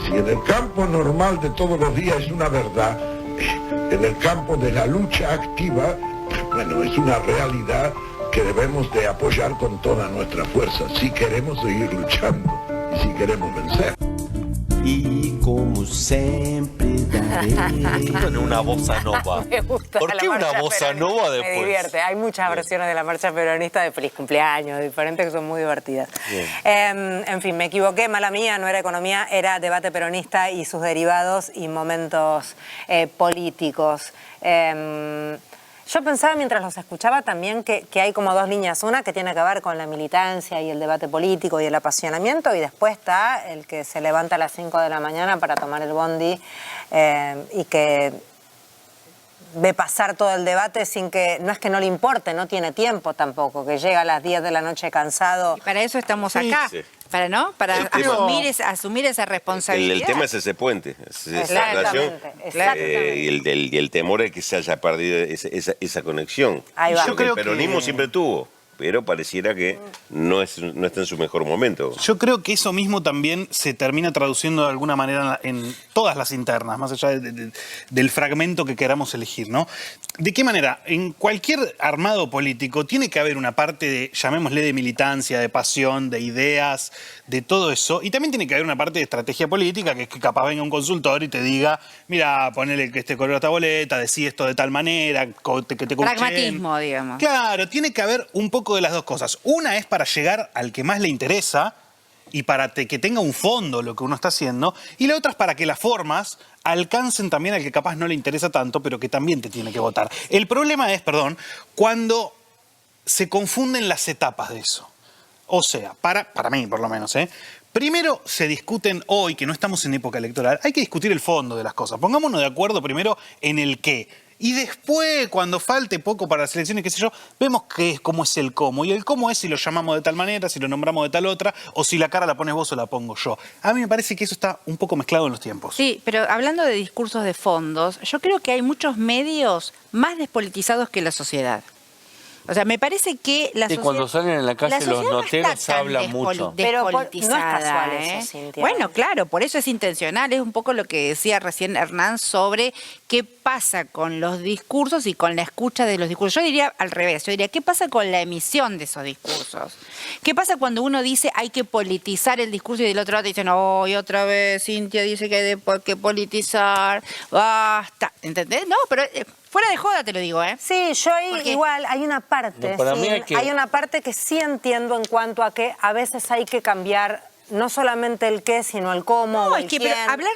[SPEAKER 9] Si en el campo normal de todos los días es una verdad, en el campo de la lucha activa, bueno, es una realidad que debemos de apoyar con toda nuestra fuerza, si queremos seguir luchando y si queremos vencer.
[SPEAKER 10] Y como siempre daré.
[SPEAKER 8] En una bossa nova.
[SPEAKER 4] Me gusta.
[SPEAKER 8] ¿Por qué una bossa nova después?
[SPEAKER 4] Me divierte. Hay muchas versiones de la marcha peronista de feliz cumpleaños, diferentes que son muy divertidas. En fin, me equivoqué, mala mía, no era economía, era debate peronista y sus derivados y momentos políticos. Yo pensaba mientras los escuchaba también que hay como dos líneas. Una que tiene que ver con la militancia y el debate político y el apasionamiento, y después está el que se levanta a las 5 de la mañana para tomar el bondi y que ve pasar todo el debate sin que, no es que no le importe, no tiene tiempo tampoco, que llega a las 10 de la noche cansado.
[SPEAKER 20] Y para eso estamos acá. Sí. Para asumir esa responsabilidad.
[SPEAKER 7] El tema es ese puente, esa relación y el temor es que se haya perdido esa conexión.
[SPEAKER 4] Ahí va.
[SPEAKER 7] Yo creo que el peronismo siempre tuvo, pero pareciera que no está en su mejor momento.
[SPEAKER 2] Yo creo que eso mismo también se termina traduciendo de alguna manera en todas las internas, más allá del fragmento que queramos elegir, ¿no? ¿De qué manera? En cualquier armado político tiene que haber una parte de, llamémosle, de militancia, de pasión, de ideas, de todo eso, y también tiene que haber una parte de estrategia política, que es que capaz venga un consultor y te diga, mira, ponele que este color a esta boleta, decí esto de tal manera, que te
[SPEAKER 20] pragmatismo, digamos.
[SPEAKER 2] Claro, tiene que haber un poco de las dos cosas. Una es para llegar al que más le interesa y para que tenga un fondo lo que uno está haciendo, y la otra es para que las formas alcancen también al que capaz no le interesa tanto, pero que también te tiene que votar. El problema es, cuando se confunden las etapas de eso. O sea, para mí por lo menos, primero se discuten hoy, que no estamos en época electoral, hay que discutir el fondo de las cosas. Pongámonos de acuerdo primero en el qué. Y después, cuando falte poco para las elecciones, qué sé yo, vemos cómo es el cómo. Y el cómo es si lo llamamos de tal manera, si lo nombramos de tal otra, o si la cara la pones vos o la pongo yo. A mí me parece que eso está un poco mezclado en los tiempos.
[SPEAKER 20] Sí, pero hablando de discursos de fondos, yo creo que hay muchos medios más despolitizados que la sociedad. O sea, me parece que la sociedad...
[SPEAKER 8] cuando salen en la calle los noteros hablan mucho.
[SPEAKER 20] Pero no es
[SPEAKER 4] casual
[SPEAKER 20] casual,
[SPEAKER 4] eso, Cintia.
[SPEAKER 20] Bueno, claro, por eso es intencional. Es un poco lo que decía recién Hernán sobre qué pasa con los discursos y con la escucha de los discursos. Yo diría al revés. Yo diría, ¿qué pasa con la emisión de esos discursos? ¿Qué pasa cuando uno dice hay que politizar el discurso y del otro lado te dicen, oh, y otra vez Cintia dice que hay que politizar, basta? ¿Entendés? No, pero... fuera de joda te lo digo, ¿eh?
[SPEAKER 4] Sí, yo ahí igual hay una parte,
[SPEAKER 8] No,
[SPEAKER 4] hay una parte que sí entiendo en cuanto a que a veces hay que cambiar no solamente el qué, sino el cómo.
[SPEAKER 20] No,
[SPEAKER 4] o
[SPEAKER 20] es
[SPEAKER 4] el
[SPEAKER 20] que
[SPEAKER 4] quién.
[SPEAKER 20] pero hablar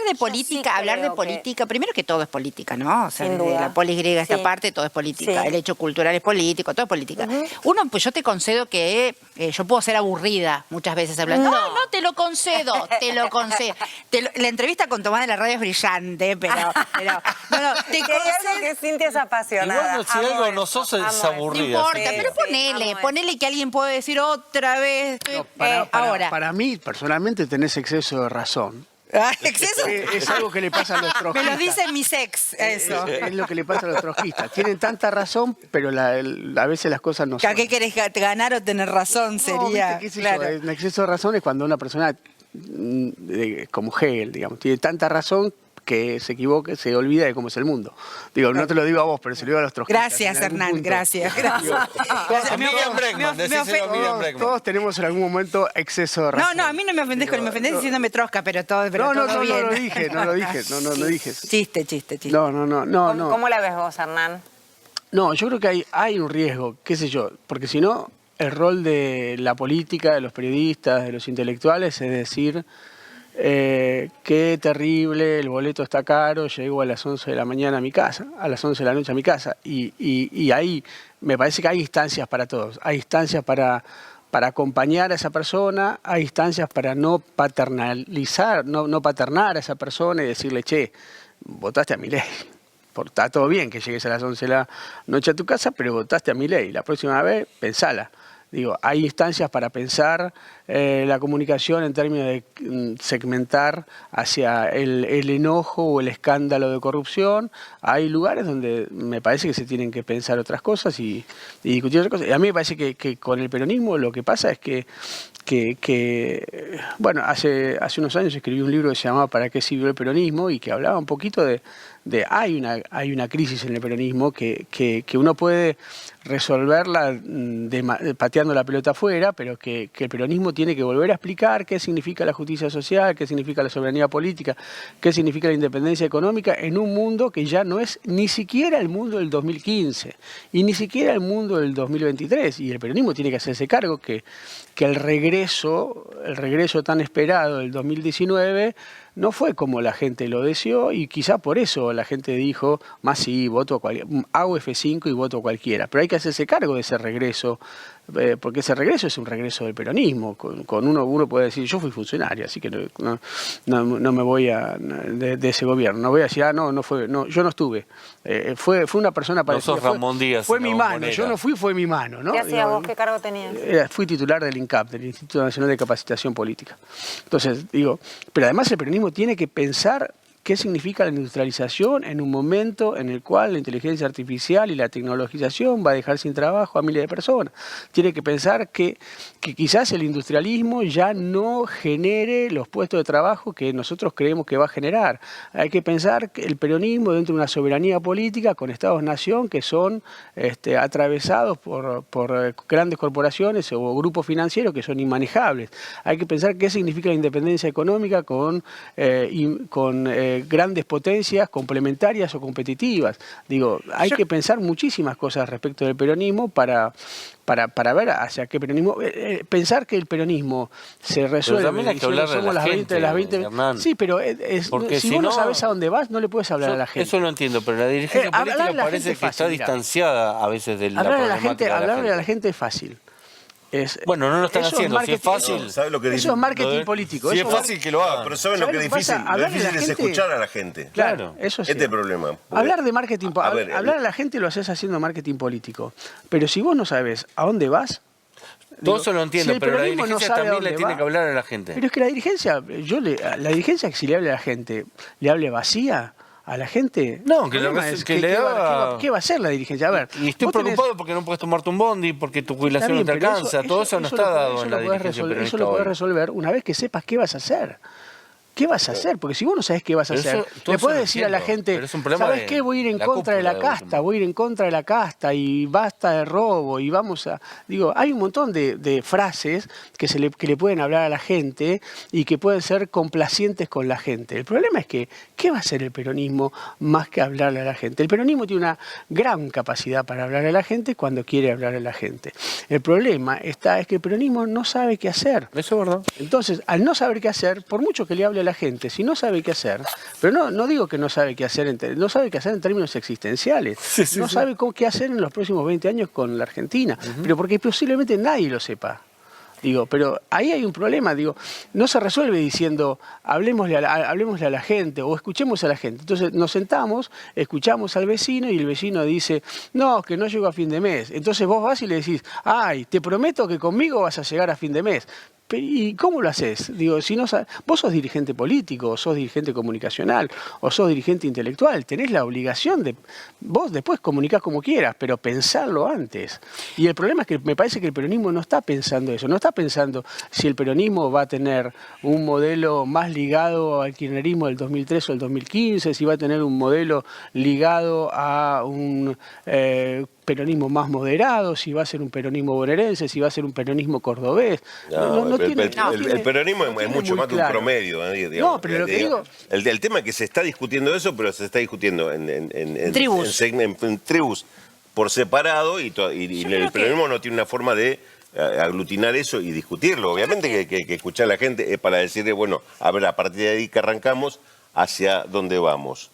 [SPEAKER 20] de política, primero que todo es política, ¿no? O sea,
[SPEAKER 4] Sin
[SPEAKER 20] desde
[SPEAKER 4] duda.
[SPEAKER 20] la polis griega esta
[SPEAKER 4] Sí.
[SPEAKER 20] parte, todo es política.
[SPEAKER 4] Sí.
[SPEAKER 20] El hecho cultural es político, todo es política. Uno, pues yo te concedo que yo puedo ser aburrida muchas veces hablando. No, te lo concedo, te lo concedo. La entrevista con Tomás de la radio es brillante, pero no, te concedo.
[SPEAKER 4] Que Cintia es apasionada.
[SPEAKER 8] Igual si algo no sos es aburrida.
[SPEAKER 20] No importa, pero ponele que alguien puede decir otra vez. Ahora.
[SPEAKER 5] Para mí, personalmente, tenés exceso de razón.
[SPEAKER 20] ¿Exceso?
[SPEAKER 5] Es algo que le pasa a los trotskistas.
[SPEAKER 20] Me lo dicen mis ex, eso.
[SPEAKER 5] Es lo que le pasa a los trotskistas. Tienen tanta razón, pero a veces las cosas no son.
[SPEAKER 20] ¿Qué querés ganar o tener razón? Sería.
[SPEAKER 5] ¿Viste? El exceso de razón es cuando una persona, como Hegel, digamos, tiene tanta razón que se equivoque, se olvida de cómo es el mundo. Digo, no te lo digo a vos, pero se lo digo a los trotskistas.
[SPEAKER 20] Gracias, Hernán, gracias.
[SPEAKER 5] Todos tenemos en algún momento exceso de razón.
[SPEAKER 20] No, a mí no me ofendés con me ofendés diciéndome trosca, pero todo bien.
[SPEAKER 5] No lo dije.
[SPEAKER 20] Chiste.
[SPEAKER 5] No.
[SPEAKER 4] ¿Cómo la ves vos, Hernán?
[SPEAKER 5] No, yo creo que hay un riesgo, qué sé yo, porque si no, el rol de la política, de los periodistas, de los intelectuales, es decir, qué terrible, el boleto está caro, llego a las 11 de la mañana a mi casa, a las 11 de la noche a mi casa. Y ahí me parece que hay instancias para todos. Hay instancias para acompañar a esa persona, hay instancias para no paternalizar, no paternar a esa persona y decirle, che, votaste a Milei. Está todo bien que llegues a las 11 de la noche a tu casa, pero votaste a Milei. La próxima vez, pensala. Digo, hay instancias para pensar la comunicación en términos de segmentar hacia el enojo o el escándalo de corrupción. Hay lugares donde me parece que se tienen que pensar otras cosas y discutir otras cosas. Y a mí me parece que con el peronismo lo que pasa es que bueno, hace unos años escribí un libro que se llamaba ¿Para qué sirvió el peronismo? Y que hablaba un poquito de hay una crisis en el peronismo que uno puede resolverla pateando la pelota afuera, pero que el peronismo tiene que volver a explicar qué significa la justicia social, qué significa la soberanía política, qué significa la independencia económica en un mundo que ya no es ni siquiera el mundo del 2015 y ni siquiera el mundo del 2023. Y el peronismo tiene que hacerse cargo que el regreso tan esperado del 2019 no fue como la gente lo deseó y quizá por eso la gente dijo, más sí, hago F5 y voto cualquiera. Pero hay que hacerse cargo de ese regreso, porque ese regreso es un regreso del peronismo. Uno puede decir, yo fui funcionario, así que no me voy de ese gobierno. No voy a decir, yo no estuve. Fue una persona parecida.
[SPEAKER 8] No sos Ramón Díaz.
[SPEAKER 5] Fue mi mano, yo no fui, fue mi mano. ¿No?
[SPEAKER 4] ¿Qué hacías vos? ¿Qué cargo tenías?
[SPEAKER 5] Fui titular del INCAP, del Instituto Nacional de Capacitación Política. Entonces, pero además el peronismo tiene que pensar qué significa la industrialización en un momento en el cual la inteligencia artificial y la tecnologización va a dejar sin trabajo a miles de personas. Tiene que pensar que quizás el industrialismo ya no genere los puestos de trabajo que nosotros creemos que va a generar. Hay que pensar que el peronismo dentro de una soberanía política con estados-nación que son atravesados por grandes corporaciones o grupos financieros que son inmanejables. Hay que pensar qué significa la independencia económica con grandes potencias complementarias o competitivas. Hay que pensar muchísimas cosas respecto del peronismo para ver hacia qué peronismo. Pensar que el peronismo se resuelve.
[SPEAKER 8] Pero también hay que hablar
[SPEAKER 5] somos las 20 de las 20.
[SPEAKER 8] Hernán.
[SPEAKER 5] Sí, pero si vos no sabes a dónde vas, no le puedes hablar a la gente.
[SPEAKER 8] Eso lo entiendo, pero la dirigencia política parece que está distanciada a veces de la problemática.
[SPEAKER 5] Hablarle a la gente es fácil.
[SPEAKER 8] Bueno, no lo están haciendo. Si es fácil,
[SPEAKER 7] ¿sabes lo que
[SPEAKER 5] eso es marketing político.
[SPEAKER 7] Si es fácil que lo haga, pero ¿saben lo que es difícil? Lo difícil es escuchar a la gente.
[SPEAKER 5] Claro, eso sí.
[SPEAKER 7] Este es el problema.
[SPEAKER 5] Hablar de marketing, hablar a la gente lo haces haciendo marketing político. Pero si vos no sabes a dónde vas.
[SPEAKER 8] Todo eso lo entiendo, pero la dirigencia también le tiene que hablar a la gente.
[SPEAKER 5] Pero es que la dirigencia, si le hable a la gente, le hable vacía. a la gente?
[SPEAKER 8] No, que,
[SPEAKER 5] ¿qué va a hacer la dirigencia? A ver,
[SPEAKER 8] y estoy preocupado porque no puedes tomarte un bondi, porque tu jubilación no te alcanza. Todo eso no está dado en la dirigencia peronista.
[SPEAKER 5] Eso lo podés resolver una vez que sepas qué vas a hacer. ¿Qué vas a hacer? Porque si vos no sabés qué vas a hacer, le podés decir a la gente, ¿sabés qué? Voy a ir en contra de la casta, voy a ir en contra de la casta y basta de robo y vamos a... Digo, hay un montón de frases que le pueden hablar a la gente y que pueden ser complacientes con la gente. El problema es que, ¿qué va a hacer el peronismo más que hablarle a la gente? El peronismo tiene una gran capacidad para hablarle a la gente cuando quiere hablarle a la gente. El problema es que el peronismo no sabe qué hacer.
[SPEAKER 8] Eso es verdad.
[SPEAKER 5] Entonces, al no saber qué hacer, por mucho que le hable a la gente, si no sabe qué hacer, pero no digo que no sabe qué hacer, no sabe qué hacer en términos existenciales, no sabe qué hacer en los próximos 20 años con la Argentina, pero porque posiblemente nadie lo sepa. Digo, pero ahí hay un problema, digo, no se resuelve diciendo hablemosle a la gente o escuchemos a la gente. Entonces nos sentamos, escuchamos al vecino y el vecino dice, no, que no llego a fin de mes. Entonces vos vas y le decís, ay, te prometo que conmigo vas a llegar a fin de mes. ¿Y cómo lo haces? Digo, si no sabes, vos sos dirigente político, o sos dirigente comunicacional, o sos dirigente intelectual, tenés la obligación de... Vos después comunicás como quieras, pero pensarlo antes. Y el problema es que me parece que el peronismo no está pensando eso, no está pensando si el peronismo va a tener un modelo más ligado al kirchnerismo del 2003 o el 2015, si va a tener un modelo ligado a un... peronismo más moderado, si va a ser un peronismo bonaerense, si va a ser un peronismo cordobés.
[SPEAKER 7] El peronismo es mucho más que un promedio. Digamos, no, pero lo que digo... El tema es que se está discutiendo eso, pero se está discutiendo en tribus por separado y el peronismo no tiene una forma de aglutinar eso y discutirlo. Obviamente que escuchar a la gente es para decirle, bueno, a ver, a partir de ahí que arrancamos, hacia dónde vamos,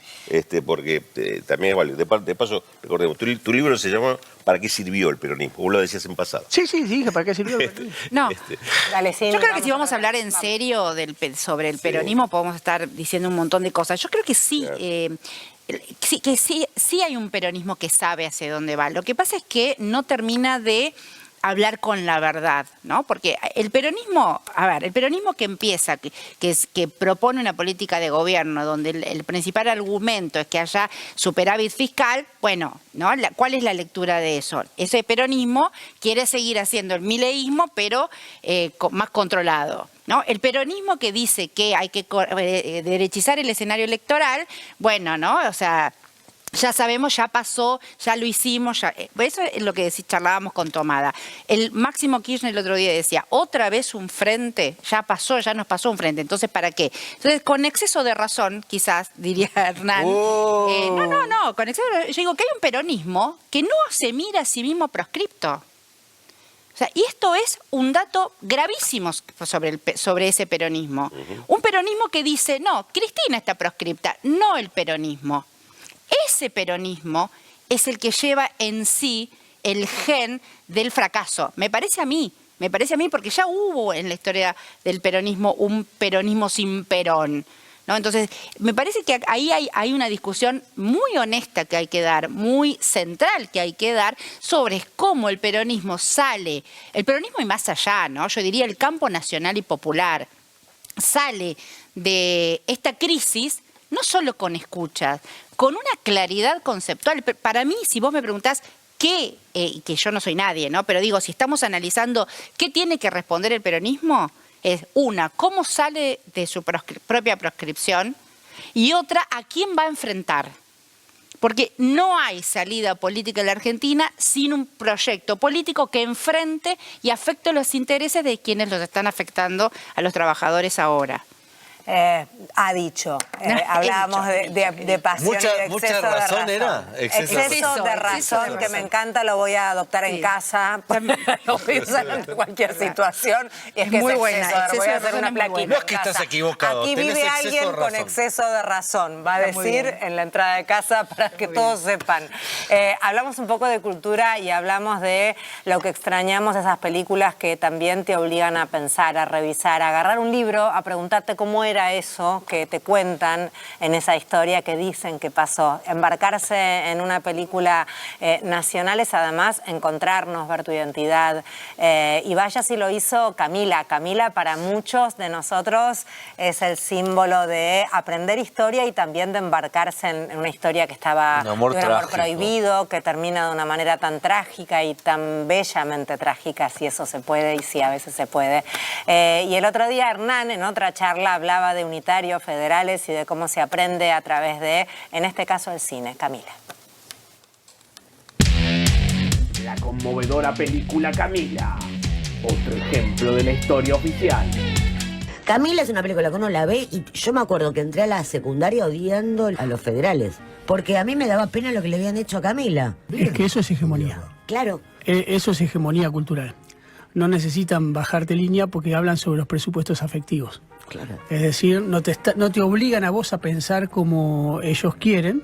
[SPEAKER 7] porque también es válido. De paso, recordemos, tu libro se llama ¿Para qué sirvió el peronismo? Vos lo decías en pasado.
[SPEAKER 5] Sí, dije, ¿para qué sirvió el peronismo?
[SPEAKER 20] No, yo creo que si vamos a hablar en serio sobre el peronismo, podemos estar diciendo un montón de cosas. Yo creo que sí, sí hay un peronismo que sabe hacia dónde va. Lo que pasa es que no termina de hablar con la verdad, ¿no? Porque el peronismo, el peronismo que empieza, que propone una política de gobierno donde el principal argumento es que haya superávit fiscal, bueno, ¿no? ¿Cuál es la lectura de eso? Ese peronismo quiere seguir haciendo el mileísmo, pero más controlado, ¿no? El peronismo que dice que hay que derechizar el escenario electoral, bueno, ¿no? O sea, ya sabemos, ya pasó, ya lo hicimos, eso es lo que charlábamos con Tomada. El Máximo Kirchner el otro día decía, otra vez un frente, ya nos pasó un frente, entonces ¿para qué? Entonces, con exceso de razón, quizás, diría Hernán, no, con exceso de razón, yo digo que hay un peronismo que no se mira a sí mismo proscripto. O sea, y esto es un dato gravísimo sobre ese peronismo. Un peronismo que dice, no, Cristina está proscripta, no el peronismo. Ese peronismo es el que lleva en sí el gen del fracaso. Me parece a mí porque ya hubo en la historia del peronismo un peronismo sin Perón, ¿no? Entonces, me parece que ahí hay una discusión muy honesta que hay que dar, muy central que hay que dar sobre cómo el peronismo sale, el peronismo y más allá, ¿no? Yo diría el campo nacional y popular, sale de esta crisis no solo con escuchas, con una claridad conceptual. Para mí, si vos me preguntás qué, que yo no soy nadie, ¿no? Pero digo, si estamos analizando qué tiene que responder el peronismo, es una, cómo sale de su propia proscripción, y otra, a quién va a enfrentar. Porque no hay salida política en la Argentina sin un proyecto político que enfrente y afecte los intereses de quienes los están afectando a los trabajadores ahora.
[SPEAKER 4] Ha dicho, hablábamos de pasión y de exceso
[SPEAKER 8] mucha razón
[SPEAKER 4] de razón. Exceso de razón, que me encanta, lo voy a adoptar en casa, lo voy a usar en cualquier situación. Y es que
[SPEAKER 20] muy buena,
[SPEAKER 4] voy a hacer una plaquita.
[SPEAKER 8] No es que estás equivocado.
[SPEAKER 4] Aquí vive alguien con exceso de razón, va a decir en la entrada de casa para que todos sepan. Hablamos un poco de cultura y hablamos de lo que extrañamos, esas películas que también te obligan a pensar, a revisar, a agarrar un libro, a preguntarte cómo era eso que te cuentan en esa historia que dicen que pasó. Embarcarse en una película nacional es además encontrarnos, ver tu identidad. Y vaya si lo hizo Camila. Camila para muchos de nosotros es el símbolo de aprender historia y también de embarcarse en una historia que estaba de un amor prohibido, que termina de una manera tan trágica y tan bellamente trágica, si eso se puede y si a veces se puede. Y el otro día Hernán, en otra charla, hablaba de unitarios federales y de cómo se aprende a través de, en este caso, el cine. Camila.
[SPEAKER 1] La conmovedora película Camila, otro ejemplo de la historia oficial.
[SPEAKER 11] Camila es una película que uno la ve y yo me acuerdo que entré a la secundaria odiando a los federales, porque a mí me daba pena lo que le habían hecho a Camila.
[SPEAKER 12] Es que eso es hegemonía.
[SPEAKER 11] Claro.
[SPEAKER 12] Eso es hegemonía cultural. No necesitan bajarte línea porque hablan sobre los presupuestos afectivos.
[SPEAKER 11] Claro.
[SPEAKER 12] Es decir, no te obligan a vos a pensar como ellos quieren,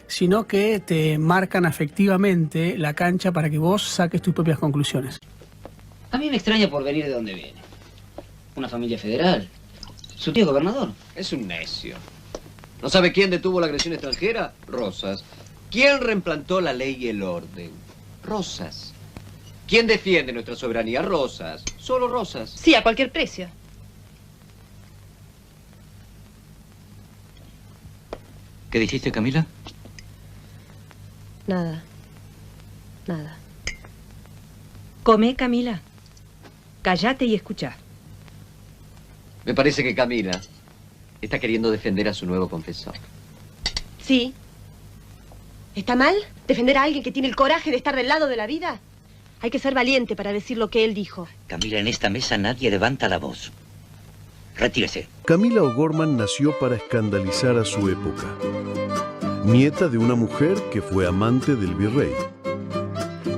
[SPEAKER 12] sino que te marcan afectivamente la cancha para que vos saques tus propias conclusiones.
[SPEAKER 13] A mí me extraña por venir de donde viene. Una familia federal. Su tío gobernador.
[SPEAKER 14] Es un necio. ¿No sabe quién detuvo la agresión extranjera? Rosas. ¿Quién reimplantó la ley y el orden? Rosas. ¿Quién defiende nuestra soberanía? Rosas. Solo Rosas.
[SPEAKER 15] Sí, a cualquier precio.
[SPEAKER 14] ¿Qué dijiste, Camila?
[SPEAKER 15] Nada. Nada. Come, Camila. Cállate y escucha.
[SPEAKER 14] Me parece que Camila está queriendo defender a su nuevo confesor.
[SPEAKER 15] Sí. ¿Está mal defender a alguien que tiene el coraje de estar del lado de la vida? Hay que ser valiente para decir lo que él dijo.
[SPEAKER 14] Camila, en esta mesa nadie levanta la voz. Retírese.
[SPEAKER 17] Camila O'Gorman nació para escandalizar a su época. Nieta de una mujer que fue amante del virrey.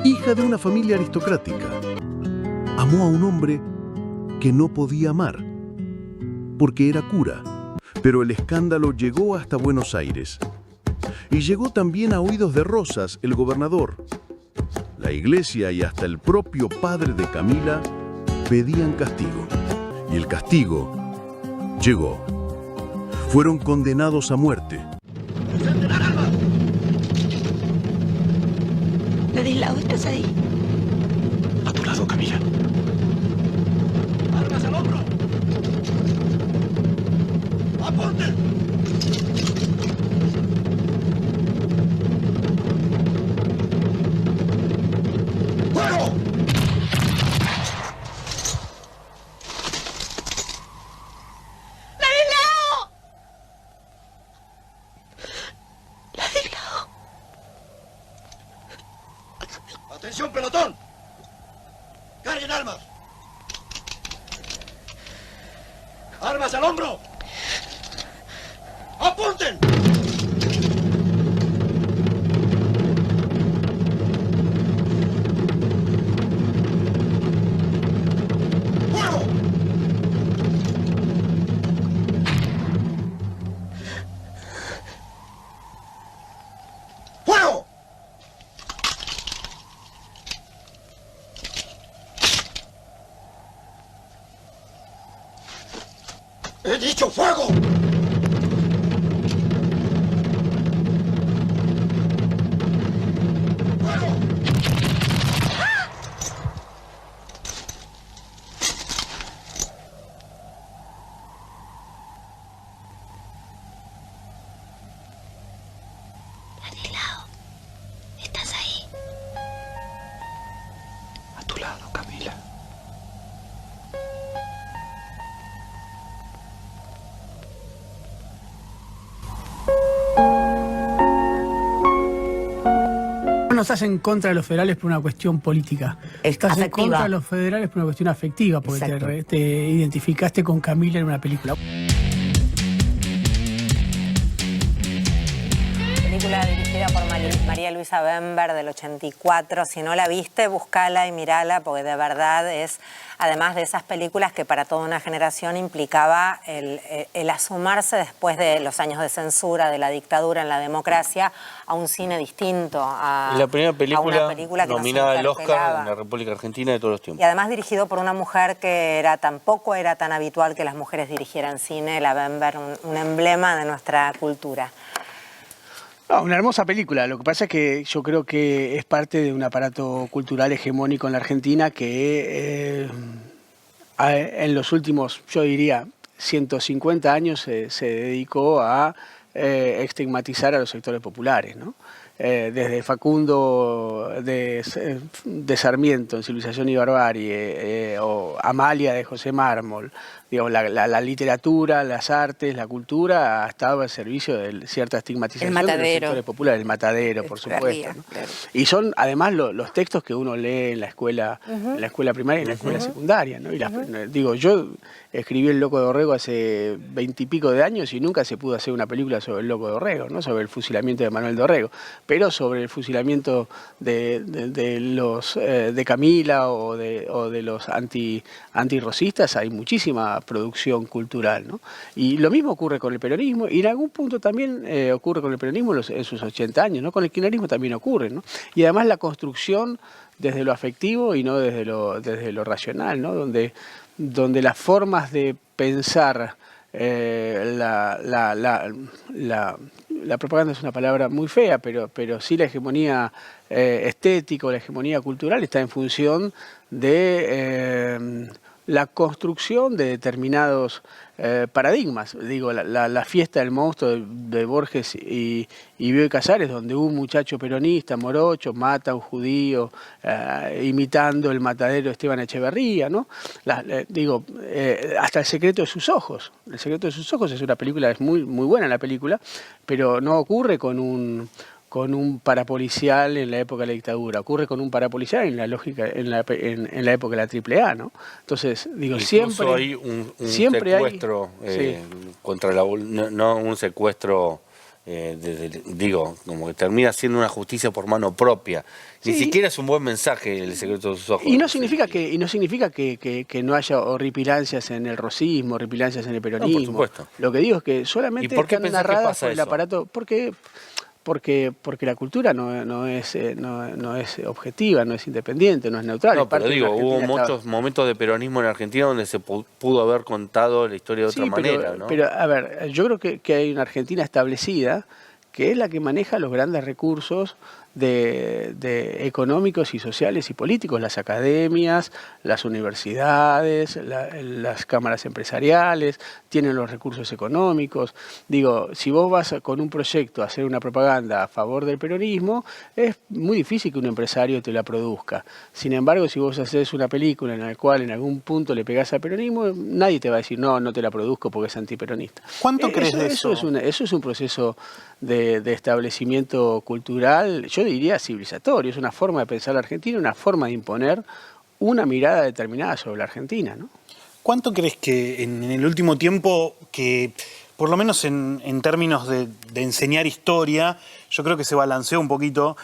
[SPEAKER 17] Hija de una familia aristocrática. Amó a un hombre que no podía amar, porque era cura. Pero el escándalo llegó hasta Buenos Aires. Y llegó también a oídos de Rosas, el gobernador. La iglesia y hasta el propio padre de Camila pedían castigo. Y el castigo llegó. Fueron condenados a muerte.
[SPEAKER 15] Ladislao, ¿estás ahí?
[SPEAKER 14] A tu lado, Camila.
[SPEAKER 13] ¡Armas al hombro! ¡Apunte! ¡Fuego!
[SPEAKER 15] ¡Ladislao! ¡Ladislao!
[SPEAKER 13] ¡Atención, pelotón! ¡Carguen armas! ¡Armas al hombro! ¡Apunten! ¡Fuego! ¡Fuego! ¡He dicho fuego!
[SPEAKER 15] Ladislao, ¿estás ahí?
[SPEAKER 14] A tu lado, Camila.
[SPEAKER 12] No estás en contra de los federales por una cuestión política. Estás en contra de los federales por una cuestión afectiva, porque te identificaste con Camila en una película.
[SPEAKER 4] película dirigida por María Luisa Bember del 84. Si no la viste, búscala y mírala, porque de verdad es, además de esas películas que para toda una generación implicaba el asomarse después de los años de censura, de la dictadura en la democracia, a un cine distinto.
[SPEAKER 8] La primera película,
[SPEAKER 4] película que
[SPEAKER 8] nominada al Oscar en la República Argentina de todos los tiempos.
[SPEAKER 4] Y además dirigido por una mujer que tampoco era tan habitual que las mujeres dirigieran cine, la Bember, un emblema de nuestra cultura.
[SPEAKER 5] No, una hermosa película. Lo que pasa es que yo creo que es parte de un aparato cultural hegemónico en la Argentina que en los últimos, yo diría, 150 años se dedicó a estigmatizar a los sectores populares, ¿no? Desde Facundo de Sarmiento en Civilización y Barbarie, o Amalia de José Mármol, digamos, la literatura, las artes, la cultura ha estado al servicio de cierta estigmatización de los sectores populares, el Matadero, por supuesto, ¿no? Claro. Y son además los textos que uno lee en la escuela, en la escuela primaria y en la escuela secundaria, ¿no? Y digo, yo escribí El Loco de Dorrego hace 20 y pico de años y nunca se pudo hacer una película sobre El Loco de Dorrego, ¿no? Sobre el fusilamiento de Manuel Dorrego, pero sobre el fusilamiento de Camila o de los antirrocistas hay muchísima producción cultural, ¿no? Y lo mismo ocurre con el peronismo, y en algún punto también ocurre con el peronismo en sus 80 años, ¿no? Con el kirchnerismo también ocurre, ¿no? Y además la construcción desde lo afectivo y no desde lo racional, ¿no? Donde las formas de pensar la propaganda es una palabra muy fea, pero sí la hegemonía estética o la hegemonía cultural está en función de la construcción de determinados paradigmas. Digo, la fiesta del monstruo de Borges y Bioy Casares, donde un muchacho peronista, morocho, mata a un judío imitando el matadero de Esteban Echeverría, ¿no? Hasta El secreto de sus ojos. El secreto de sus ojos es una película, es muy, muy buena la película, pero no ocurre con un parapolicial en la época de la dictadura, ocurre con un parapolicial en la época de la AAA, ¿no? Entonces, digo,
[SPEAKER 8] incluso
[SPEAKER 5] siempre
[SPEAKER 8] hay un secuestro contra no un secuestro, como que termina siendo una justicia por mano propia. Ni siquiera es un buen mensaje El secreto de sus ojos.
[SPEAKER 5] Y no significa que no haya horripilancias en el rosismo, horripilancias en el peronismo.
[SPEAKER 8] No, por supuesto.
[SPEAKER 5] Lo que digo es que solamente están narradas por el aparato. Porque la cultura no es objetiva, no es independiente, no es neutral.
[SPEAKER 8] No, pero digo, hubo muchos momentos de peronismo en Argentina donde se pudo haber contado la historia de otra manera, ¿no?
[SPEAKER 5] Pero, a ver, yo creo que hay una Argentina establecida que es la que maneja los grandes recursos de económicos y sociales y políticos, las academias, las universidades, las cámaras empresariales, tienen los recursos económicos. Digo, si vos vas con un proyecto a hacer una propaganda a favor del peronismo, es muy difícil que un empresario te la produzca. Sin embargo, si vos haces una película en la cual en algún punto le pegás al peronismo, nadie te va a decir, no te la produzco porque es antiperonista.
[SPEAKER 2] ¿Cuánto crees de eso?
[SPEAKER 5] Eso es un proceso de establecimiento cultural, yo diría civilizatorio, es una forma de pensar la Argentina, una forma de imponer una mirada determinada sobre la Argentina, ¿no?
[SPEAKER 2] ¿Cuánto crees que en el último tiempo, que por lo menos en términos de enseñar historia, yo creo que se balanceó un poquito?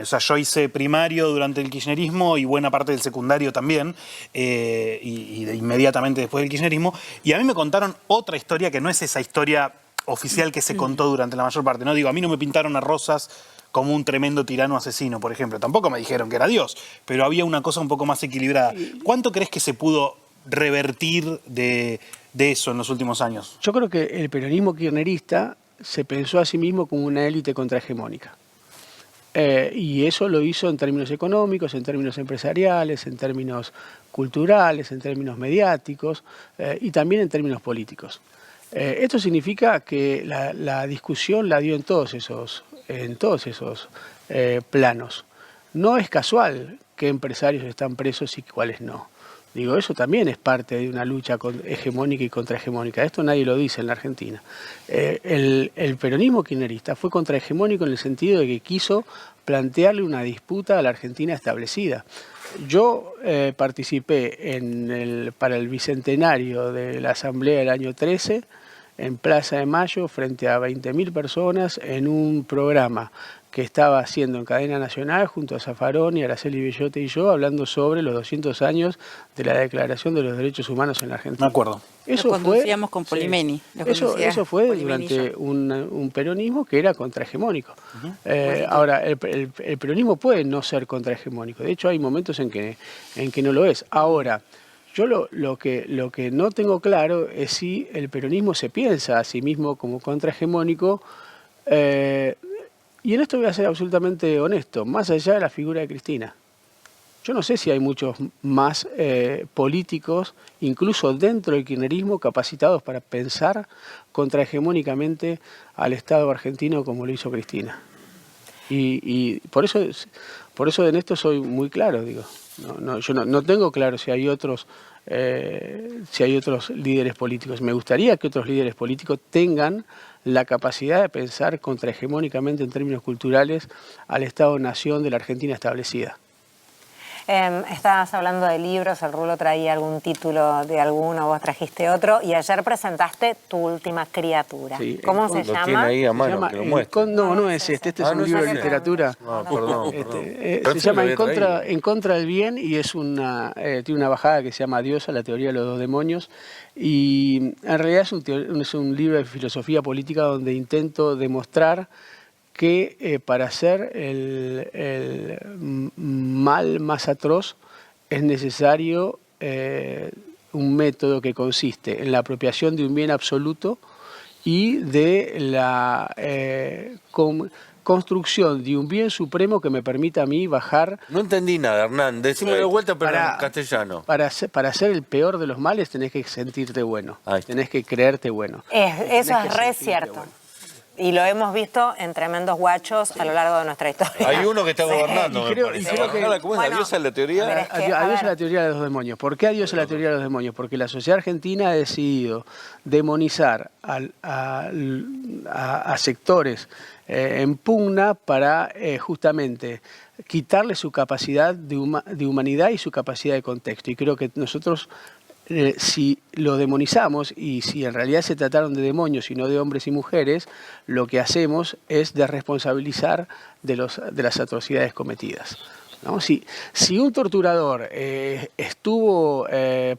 [SPEAKER 2] O sea, yo hice primario durante el kirchnerismo y buena parte del secundario también, inmediatamente después del kirchnerismo, y a mí me contaron otra historia que no es esa historia oficial que se contó durante la mayor parte, ¿no? Digo, a mí no me pintaron a Rosas como un tremendo tirano asesino, por ejemplo. Tampoco me dijeron que era Dios, pero había una cosa un poco más equilibrada. ¿Cuánto crees que se pudo revertir de eso en los últimos años?
[SPEAKER 5] Yo creo que el peronismo kirchnerista se pensó a sí mismo como una élite contrahegemónica. Y eso lo hizo en términos económicos, en términos empresariales, en términos culturales, en términos mediáticos y también en términos políticos. Esto significa que la discusión la dio en todos esos planos. No es casual que empresarios están presos y cuáles no. Digo, eso también es parte de una lucha hegemónica y contrahegemónica. Esto nadie lo dice en la Argentina. El peronismo kirchnerista fue contrahegemónico en el sentido de que quiso plantearle una disputa a la Argentina establecida. Yo participé para el bicentenario de la Asamblea del año 13 en Plaza de Mayo frente a 20.000 personas en un programa que estaba haciendo en cadena nacional junto a Zaffaroni, Araceli Bellote y yo, hablando sobre los 200 años de la Declaración de los Derechos Humanos en la Argentina.
[SPEAKER 2] Me acuerdo.
[SPEAKER 20] Eso lo conducíamos con Polimeni.
[SPEAKER 5] Eso fue durante un peronismo que era contrahegemónico. Ahora, el peronismo puede no ser contrahegemónico. De hecho, hay momentos en que no lo es. Ahora, yo lo que no tengo claro es si el peronismo se piensa a sí mismo como contrahegemónico. Y en esto voy a ser absolutamente honesto, más allá de la figura de Cristina. Yo no sé si hay muchos más políticos, incluso dentro del kirchnerismo, capacitados para pensar contrahegemónicamente al Estado argentino como lo hizo Cristina. Y por eso en esto soy muy claro, digo. Yo no tengo claro si hay otros líderes políticos. Me gustaría que otros líderes políticos tengan la capacidad de pensar contrahegemónicamente en términos culturales al Estado-nación de la Argentina establecida.
[SPEAKER 4] Estabas hablando de libros, el Rulo traía algún título de alguno, vos trajiste otro, y ayer presentaste Tu última criatura. Sí, ¿cómo se llama?
[SPEAKER 8] Tiene ahí a mano, que lo muestre.
[SPEAKER 5] No es este es un libro de literatura.
[SPEAKER 8] Perdón.
[SPEAKER 5] Se llama En contra del bien y es tiene una bajada que se llama Diosa, la teoría de los dos demonios. Y en realidad es un libro de filosofía política donde intento demostrar que para hacer el mal más atroz es necesario un método que consiste en la apropiación de un bien absoluto y de la construcción de un bien supremo que me permita a mí bajar...
[SPEAKER 8] No entendí nada, Hernán. Decímelo de vuelta, pero en castellano.
[SPEAKER 5] Para hacer el peor de los males tenés que sentirte bueno, tenés que creerte bueno.
[SPEAKER 4] Eso es re cierto. Bueno. Y lo hemos visto en tremendos guachos a lo largo de nuestra historia.
[SPEAKER 8] Hay uno que está gobernando,
[SPEAKER 5] creo
[SPEAKER 8] que,
[SPEAKER 7] ¿cómo es? ¿Adiós a la teoría?
[SPEAKER 5] Adiós a la teoría de los demonios. ¿Por qué adiós a la teoría de los demonios? Porque la sociedad argentina ha decidido demonizar a sectores en pugna para justamente quitarle su capacidad de humanidad y su capacidad de contexto. Y creo que nosotros... si lo demonizamos y si en realidad se trataron de demonios y no de hombres y mujeres, lo que hacemos es desresponsabilizar de las atrocidades cometidas, ¿no? Si un torturador estuvo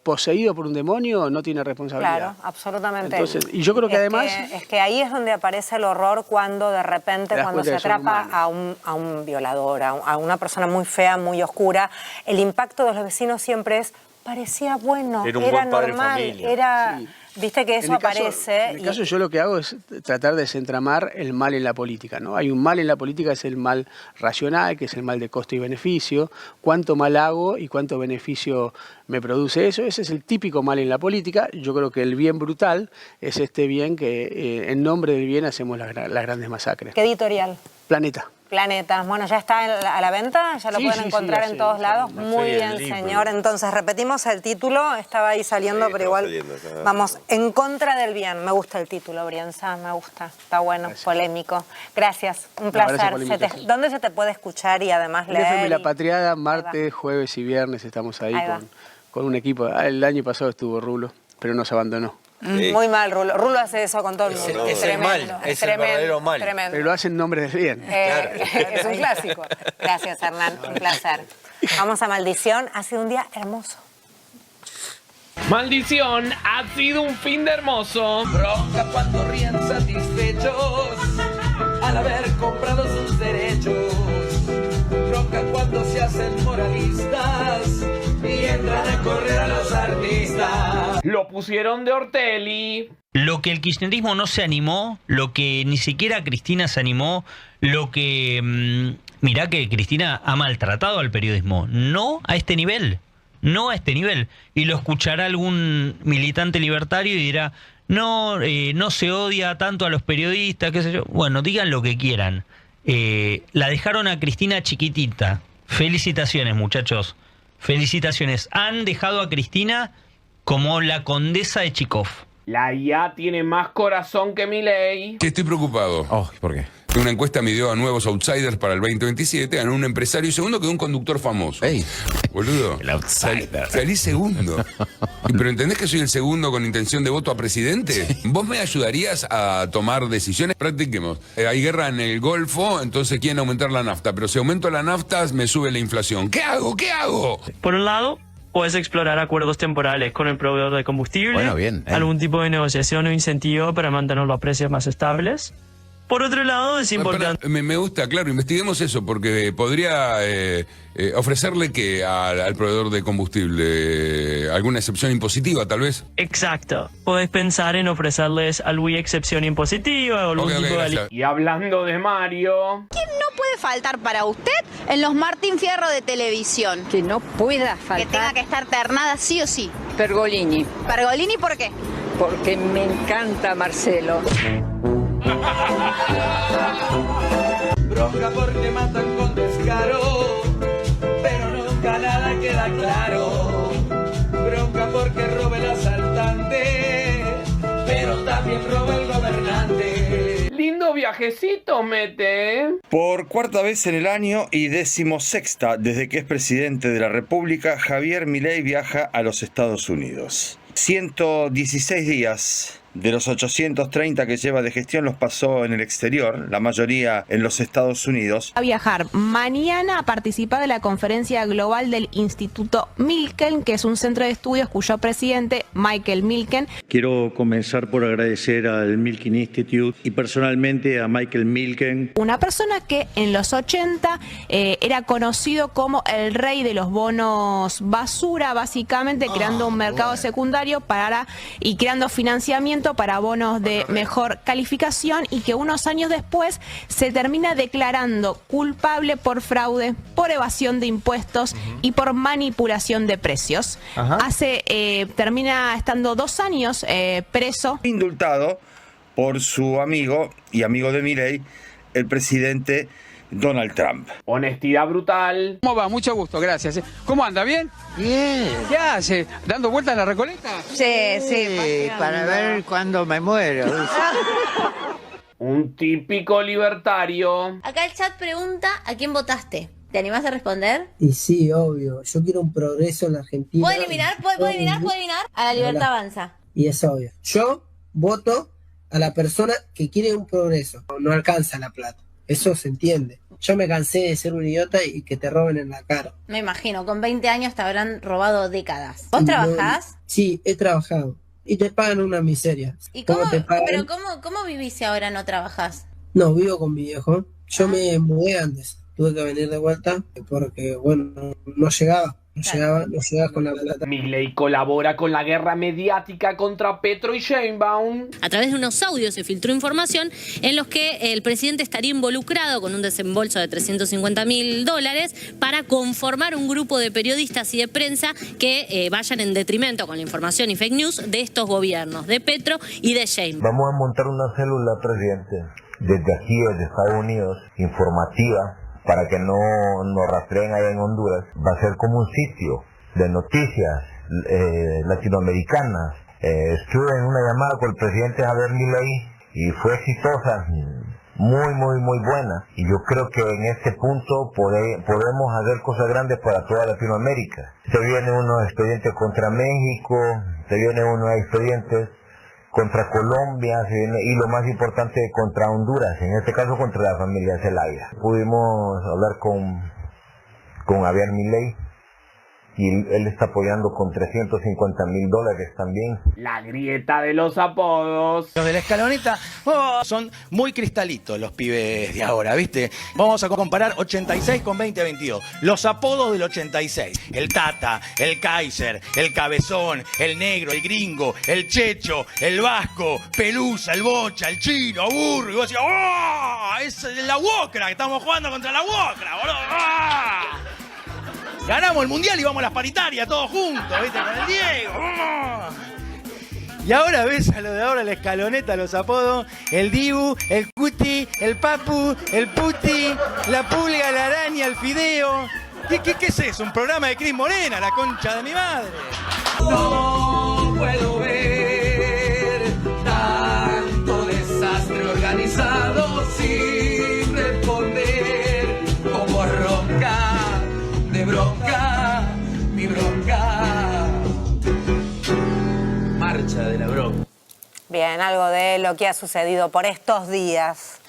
[SPEAKER 5] poseído por un demonio, no tiene responsabilidad.
[SPEAKER 4] Claro, absolutamente.
[SPEAKER 5] Entonces, y yo creo que además...
[SPEAKER 4] Es que ahí es donde aparece el horror cuando de repente, cuando se atrapa a un violador, a una persona muy fea, muy oscura, el impacto de los vecinos siempre es... parecía bueno, era normal, era... Sí. Viste que eso aparece...
[SPEAKER 5] En mi caso yo lo que hago es tratar de desentramar el mal en la política, ¿no? Hay un mal en la política, es el mal racional, que es el mal de costo y beneficio. Cuánto mal hago y cuánto beneficio me produce eso. Ese es el típico mal en la política. Yo creo que el bien brutal es este bien que en nombre del bien hacemos las grandes masacres.
[SPEAKER 4] ¿Qué editorial?
[SPEAKER 5] Planeta.
[SPEAKER 4] Planetas. Bueno, ¿ya está a la venta? ¿Ya lo pueden encontrar en todos lados? Muy bien, señor. Entonces, repetimos el título. Estaba ahí saliendo, pero igual vamos, En contra del bien. Me gusta el título, Brianza, me gusta. Está bueno, polémico. Gracias, un placer. ¿Dónde se te puede escuchar y además leer?
[SPEAKER 5] FM La Patriada, martes, jueves y viernes estamos ahí con un equipo. El año pasado estuvo Rulo, pero nos abandonó.
[SPEAKER 4] Sí. Muy mal, Rulo. Rulo hace eso con todo el mundo.
[SPEAKER 8] Es el mal, es el verdadero mal.
[SPEAKER 4] Tremendo.
[SPEAKER 5] Pero lo hace en nombre del bien.
[SPEAKER 8] Claro.
[SPEAKER 4] Es un clásico. Gracias, Hernán. Un placer. Vamos a Maldición. Ha sido un día hermoso.
[SPEAKER 16] Maldición, ha sido un fin de hermoso.
[SPEAKER 6] Bronca cuando ríen satisfechos al haber comprado sus derechos. Bronca cuando se hacen moralistas y entran a correr a los artistas.
[SPEAKER 16] Lo pusieron de Ortelli.
[SPEAKER 18] Lo que el kirchnerismo no se animó, lo que ni siquiera Cristina se animó, lo que... mirá que Cristina ha maltratado al periodismo. No a este nivel. No a este nivel. Y lo escuchará algún militante libertario y dirá, no se odia tanto a los periodistas, qué sé yo. Bueno, digan lo que quieran. La dejaron a Cristina chiquitita. Felicitaciones, muchachos. Felicitaciones. Han dejado a Cristina como la condesa de Chikov.
[SPEAKER 16] La IA tiene más corazón que Milei.
[SPEAKER 21] Estoy preocupado.
[SPEAKER 22] ¿Por qué?
[SPEAKER 19] Una encuesta midió a nuevos outsiders para el 2027, ganó un empresario y segundo quedó un conductor famoso.
[SPEAKER 8] Ey,
[SPEAKER 19] boludo.
[SPEAKER 8] el outsider.
[SPEAKER 19] Salí segundo. ¿Pero entendés que soy el segundo con intención de voto a presidente? Sí. ¿Vos me ayudarías a tomar decisiones? Practiquemos. Hay guerra en el Golfo, entonces quieren aumentar la nafta, pero si aumento la nafta me sube la inflación. ¿Qué hago? ¿Qué hago?
[SPEAKER 21] Por un lado, puedes explorar acuerdos temporales con el proveedor de combustible,
[SPEAKER 8] bueno, bien,
[SPEAKER 21] algún tipo de negociación o incentivo para mantener los precios más estables. Por otro lado, es importante...
[SPEAKER 19] Me gusta, claro, investiguemos eso, porque podría ofrecerle que al proveedor de combustible alguna excepción impositiva, tal vez.
[SPEAKER 21] Exacto. Podés pensar en ofrecerles alguna excepción impositiva o algún tipo de...
[SPEAKER 16] Y hablando de Mario...
[SPEAKER 22] ¿Quién no puede faltar para usted en los Martín Fierro de televisión?
[SPEAKER 21] Que no pueda faltar.
[SPEAKER 22] Que tenga que estar ternada sí o sí.
[SPEAKER 21] Pergolini.
[SPEAKER 22] ¿Pergolini por qué?
[SPEAKER 21] Porque me encanta Marcelo.
[SPEAKER 10] Bronca porque matan con descaro, pero nunca nada queda claro. Bronca porque roba el asaltante, pero también roba el gobernante.
[SPEAKER 16] Lindo viajecito, Mete.
[SPEAKER 23] Por cuarta vez en el año y 16ª desde que es presidente de la República, Javier Milei viaja a los Estados Unidos. 116 días de los 830 que lleva de gestión los pasó en el exterior, la mayoría en los Estados Unidos.
[SPEAKER 24] A viajar mañana a participar de la conferencia global del Instituto Milken, que es un centro de estudios cuyo presidente, Michael Milken.
[SPEAKER 25] Quiero comenzar por agradecer al Milken Institute y personalmente a Michael Milken.
[SPEAKER 24] Una persona que en los 80 era conocido como el rey de los bonos basura, básicamente creando un mercado secundario y creando financiamiento para bonos de mejor calificación, y que unos años después se termina declarando culpable por fraude, por evasión de impuestos y por manipulación de precios. Termina estando 2 años preso.
[SPEAKER 23] Indultado por su amigo y amigo de Milei, el presidente Donald Trump.
[SPEAKER 16] Honestidad brutal.
[SPEAKER 5] ¿Cómo va? Mucho gusto, gracias. ¿Cómo anda? ¿Bien?
[SPEAKER 8] Bien.
[SPEAKER 5] ¿Qué hace? ¿Dando vueltas en la Recoleta?
[SPEAKER 21] Sí, para ver cuándo me muero.
[SPEAKER 16] Un típico libertario.
[SPEAKER 22] Acá el chat pregunta ¿a quién votaste? ¿Te animás a responder?
[SPEAKER 26] Y sí, obvio. Yo quiero un progreso en la Argentina.
[SPEAKER 22] ¿Puedo eliminar? ¿Puedo eliminar? A la Libertad Avanza.
[SPEAKER 26] Y es obvio. Yo voto a la persona que quiere un progreso. No alcanza la plata. Eso se entiende. Yo me cansé de ser un idiota y que te roben en la cara.
[SPEAKER 22] Me imagino, con 20 años te habrán robado décadas. ¿Vos trabajás?
[SPEAKER 26] Sí, he trabajado. Y te pagan una miseria.
[SPEAKER 22] ¿Y cómo vivís si ahora no trabajás?
[SPEAKER 26] No, vivo con mi viejo. Yo me mudé antes. Tuve que venir de vuelta porque, bueno, no llegaba. No llegaba con la plata.
[SPEAKER 16] Milei colabora con la guerra mediática contra Petro y Sheinbaum.
[SPEAKER 27] A través de unos audios se filtró información en los que el presidente estaría involucrado con un desembolso de $350.000 para conformar un grupo de periodistas y de prensa que vayan en detrimento con la información y fake news de estos gobiernos, de Petro y de Sheinbaum.
[SPEAKER 28] Vamos a montar una célula, presidente, desde aquí, desde Estados Unidos, informativa, para que no nos rastreen allá en Honduras. Va a ser como un sitio de noticias latinoamericanas. Estuve en una llamada con el presidente Javier Milei y fue exitosa, muy buena. Y yo creo que en este punto podemos hacer cosas grandes para toda Latinoamérica. Se vienen unos expedientes contra México, se vienen unos expedientes contra Colombia, y lo más importante, contra Honduras, en este caso contra la familia Zelaya. Pudimos hablar con Javier Milei y él está apoyando con $350.000 también.
[SPEAKER 16] La grieta de los apodos.
[SPEAKER 29] Los de la escaloneta son muy cristalitos los pibes de ahora, ¿viste? Vamos a comparar 86 con 2022. Los apodos del 86. El Tata, el Kaiser, el Cabezón, el Negro, el Gringo, el Checho, el Vasco, Pelusa, el Bocha, el Chino, Burro. Y vos decís, ¡oh! Es la Wokra, que estamos jugando contra la Wokra, boludo. ¡Oh! Ganamos el mundial y vamos a las paritarias todos juntos, ¿viste? Con el Diego. ¡Oh! Y ahora ves a lo de ahora, la escaloneta, los apodos, el Dibu, el Cuti, el Papu, el Puti, la Pulga, la Araña, el Fideo. ¿Qué es eso? ¿Un programa de Cris Morena, la concha de mi madre?
[SPEAKER 10] No puedo ver tanto desastre organizado, sí.
[SPEAKER 4] Bien, algo de lo que ha sucedido por estos días.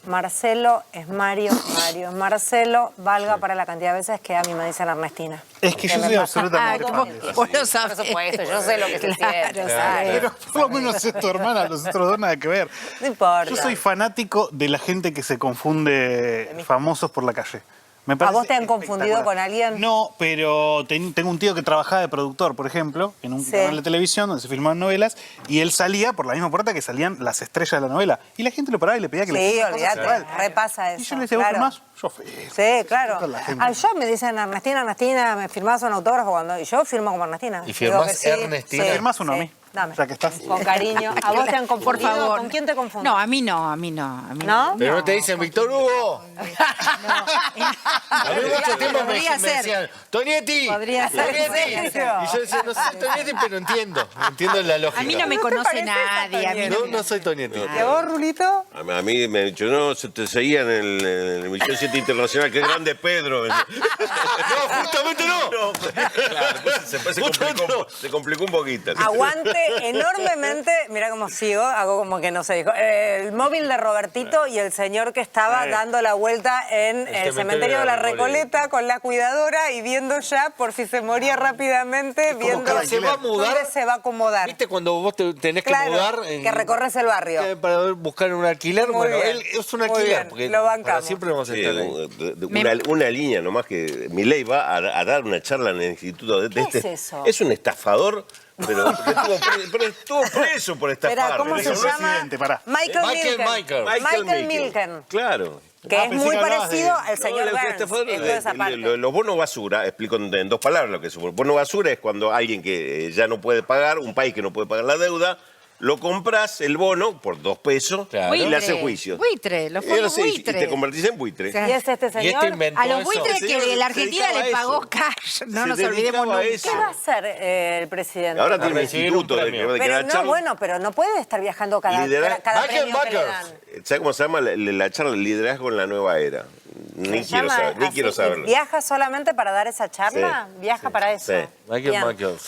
[SPEAKER 4] Marcelo es Mario, Mario es Marcelo, valga para la cantidad de veces que a mí me dicen Ernestina.
[SPEAKER 2] Es que yo soy absolutamente fan.
[SPEAKER 4] Por supuesto, yo sé lo que se siente.
[SPEAKER 2] Pero por lo menos es tu hermana, los otros dos nada que ver.
[SPEAKER 4] No importa.
[SPEAKER 2] Yo soy fanático de la gente que se confunde famosos por la calle.
[SPEAKER 4] ¿A vos te han confundido con alguien?
[SPEAKER 2] No, pero tengo un tío que trabajaba de productor, por ejemplo, en un canal de televisión donde se filmaban novelas, y él salía por la misma puerta que salían las estrellas de la novela. Y la gente lo paraba y le pedía que le
[SPEAKER 4] hiciera cosas. Sí, olvídate, repasa eso.
[SPEAKER 2] Y yo le decía, ¿vos filmás? Yo fui.
[SPEAKER 4] Sí, claro. Yo me dicen Ernestina, ¿me firmás un autógrafo? Y yo firmo como Ernestina.
[SPEAKER 8] ¿Y firmás Ernestina?
[SPEAKER 2] ¿Me firmás uno a mí?
[SPEAKER 4] Dame.
[SPEAKER 2] Ya que estás.
[SPEAKER 4] Con cariño. ¿A vos te han confundido?
[SPEAKER 20] Por favor.
[SPEAKER 4] ¿Con quién te confunden?
[SPEAKER 20] No, a mí no.
[SPEAKER 4] ¿No?
[SPEAKER 8] Pero no te dicen Víctor Hugo. A mí mucho tiempo me decían, Tonietti.
[SPEAKER 4] Podría ser.
[SPEAKER 8] Tonietti. Y yo decía, no soy Tonietti, pero entiendo la lógica.
[SPEAKER 20] A mí no me conoce nadie.
[SPEAKER 8] No soy Tonietti.
[SPEAKER 4] ¿Y a vos, Rulito?
[SPEAKER 7] A mí me han dicho, no, se te seguían en el Misión 7 Internacional, qué grande Pedro.
[SPEAKER 8] No, justamente no.
[SPEAKER 7] Claro, se complicó un poquito.
[SPEAKER 4] Aguante enormemente, mira cómo sigo, hago como que no se dijo, el móvil de Robertito y el señor que estaba dando la vuelta en el cementerio de la Recoleta con la cuidadora y viendo ya por si se moría rápidamente, viendo
[SPEAKER 8] se va a mudar,
[SPEAKER 4] dónde se va a acomodar.
[SPEAKER 8] ¿Viste cuando vos te tenés que
[SPEAKER 4] claro,
[SPEAKER 8] mudar?
[SPEAKER 4] Que recorres el barrio.
[SPEAKER 8] Para buscar un alquiler,
[SPEAKER 4] Muy
[SPEAKER 8] bueno,
[SPEAKER 4] bien,
[SPEAKER 8] él es un alquiler, porque
[SPEAKER 4] lo bancamos.
[SPEAKER 8] para siempre vamos a estar ahí.
[SPEAKER 7] Una línea nomás que Milei va a dar una charla en el instituto.
[SPEAKER 4] ¿Qué es eso?
[SPEAKER 7] Es un estafador. Pero estuvo preso por estafar.
[SPEAKER 4] ¿Cómo se llama? Michael Milken.
[SPEAKER 7] Claro.
[SPEAKER 4] Que es muy parecido al señor Burns.
[SPEAKER 7] Los bonos basura, explico en 2 palabras lo que es. Bono basura es cuando alguien que ya no puede pagar, un país que no puede pagar la deuda, lo compras el bono por 2 pesos y le haces juicio.
[SPEAKER 20] Buitre, los fondos buitre.
[SPEAKER 7] Y te convertís en buitre.
[SPEAKER 4] ¿Y es este señor?
[SPEAKER 20] A los buitres que la Argentina le pagó cash. No nos olvidemos nunca.
[SPEAKER 4] ¿Qué va a hacer el presidente?
[SPEAKER 7] Ahora tiene un instituto
[SPEAKER 4] pero no, bueno, pero no puede estar viajando cada premio que le dan.
[SPEAKER 7] ¿Sabes cómo se llama la charla? Liderazgo en la nueva era. Ni quiero saberlo.
[SPEAKER 4] ¿Viaja solamente para dar esa charla?
[SPEAKER 7] Sí,
[SPEAKER 4] ¿Viaja para eso?
[SPEAKER 7] Sí.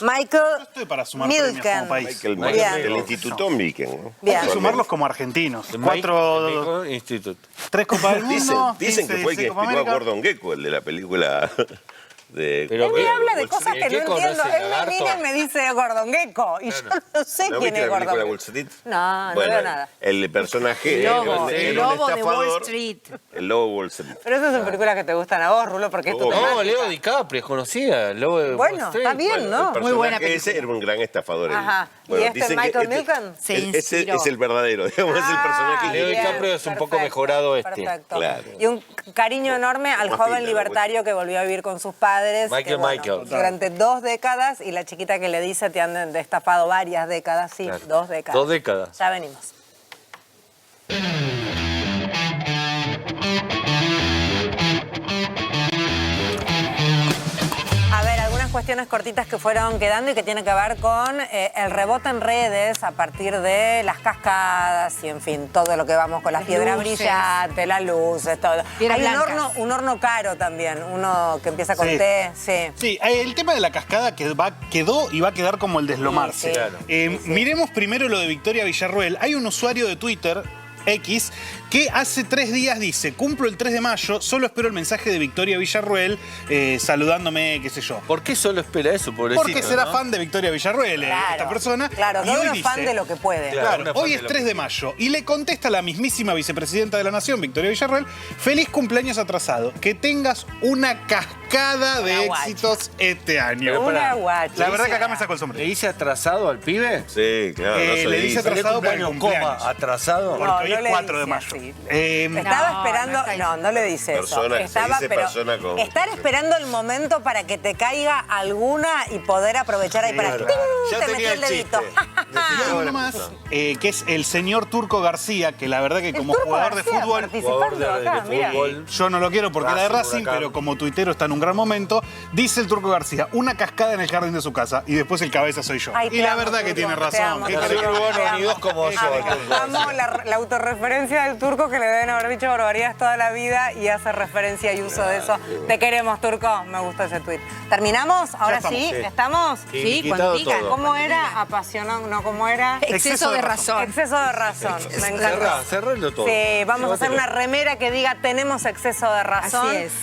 [SPEAKER 4] Michael
[SPEAKER 2] estoy para sumar premios como país.
[SPEAKER 7] El Instituto Milken.
[SPEAKER 2] Hay que sumarlos como argentinos. 3 Copas del Mundo.
[SPEAKER 7] Dicen que fue el que explicó a Gordon Gekko, el de la película...
[SPEAKER 4] Él me habla de cosas que no entiendo. Él me mira y me dice Gordon Gekko. Y yo no sé quién es Gordon Gekko.
[SPEAKER 7] Wall Street?
[SPEAKER 4] No veo nada.
[SPEAKER 7] El personaje...
[SPEAKER 20] El lobo de Wall Street.
[SPEAKER 7] El lobo de Wall Street.
[SPEAKER 4] Pero esas son películas que te gustan a vos, Rulo, porque esto
[SPEAKER 8] No, Leo DiCaprio es conocida. El lobo de Wall Street.
[SPEAKER 4] Bueno, está bien, ¿no?
[SPEAKER 7] Muy buena película. Ese era un gran estafador.
[SPEAKER 4] Ajá. ¿Y este Michael Milken?
[SPEAKER 7] Ese es el verdadero, digamos, es el personaje.
[SPEAKER 8] Leo DiCaprio es un poco mejorado
[SPEAKER 4] Perfecto. Y un cariño enorme al joven libertario que volvió a vivir con sus padres.
[SPEAKER 8] Michael.
[SPEAKER 4] Durante 2 décadas, y la chiquita que le dice te han estafado varias décadas, sí, 2 décadas.
[SPEAKER 8] 2 décadas.
[SPEAKER 4] Ya venimos. A ver, algunas cuestiones cortitas que fueron quedando y que tienen que ver con el rebote en redes a partir de las cascadas y, en fin, todo lo que vamos con las piedras brillantes, las luces, todo. Hay un horno caro también, uno que empieza con T.
[SPEAKER 2] Sí, el tema de la cascada quedó y va a quedar como el deslomarse. Miremos primero lo de Victoria Villarruel. Hay un usuario de Twitter, X, que hace 3 días dice: cumplo el 3 de mayo, solo espero el mensaje de Victoria Villarruel saludándome, qué sé yo.
[SPEAKER 8] ¿Por qué solo espera eso, pobrecito?
[SPEAKER 2] Porque será fan de Victoria Villarruel, esta persona.
[SPEAKER 4] Claro,
[SPEAKER 2] y hoy
[SPEAKER 4] es fan de lo que puede.
[SPEAKER 2] Claro, hoy es 3 de mayo y le contesta la mismísima vicepresidenta de la Nación, Victoria Villarruel: feliz cumpleaños atrasado, que tengas una cascada de éxitos este año.
[SPEAKER 4] Una guacha.
[SPEAKER 2] La verdad que acá me sacó el sombrero.
[SPEAKER 8] ¿Le dice atrasado al pibe?
[SPEAKER 7] Sí, claro.
[SPEAKER 2] Le dice atrasado por el cumpleaños.
[SPEAKER 8] ¿Atrasado?
[SPEAKER 2] Porque hoy es 4 de mayo.
[SPEAKER 4] Estaba esperando, no le dice eso. Estaba, estar esperando el momento para que te caiga alguna y poder aprovechar ahí para que te metí el dedito.
[SPEAKER 2] Y uno más, que es el señor Turco García, que la verdad que como jugador de fútbol, yo no lo quiero porque era de Racing, pero como tuitero está en un gran momento, dice el Turco García: una cascada en el jardín de su casa y después el cabeza soy yo. Y la verdad que tiene razón.
[SPEAKER 8] Ni 2 como yo.
[SPEAKER 4] Amo la autorreferencia. referencia del Turco, que le deben haber dicho barbaridades toda la vida y hace referencia y uso de eso. Te queremos, Turco. Me gustó ese tuit. ¿Terminamos? Ahora sí. ¿Estamos?
[SPEAKER 8] Sí, cuando digan.
[SPEAKER 4] ¿Cómo era? Apasionante. No, ¿cómo era?
[SPEAKER 20] Exceso de razón.
[SPEAKER 4] Exceso de razón. Me encanta.
[SPEAKER 8] Cerralo todo.
[SPEAKER 4] Sí, vamos a hacer una remera que diga tenemos exceso de razón.
[SPEAKER 20] Así es.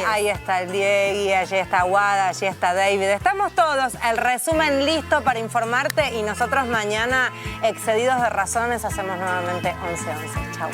[SPEAKER 4] Ahí está el Diegui, allí está Wada, allí está David. Estamos todos. El resumen listo para informarte y nosotros mañana, excedidos de razones, hacemos nuevamente 11-11. Chau.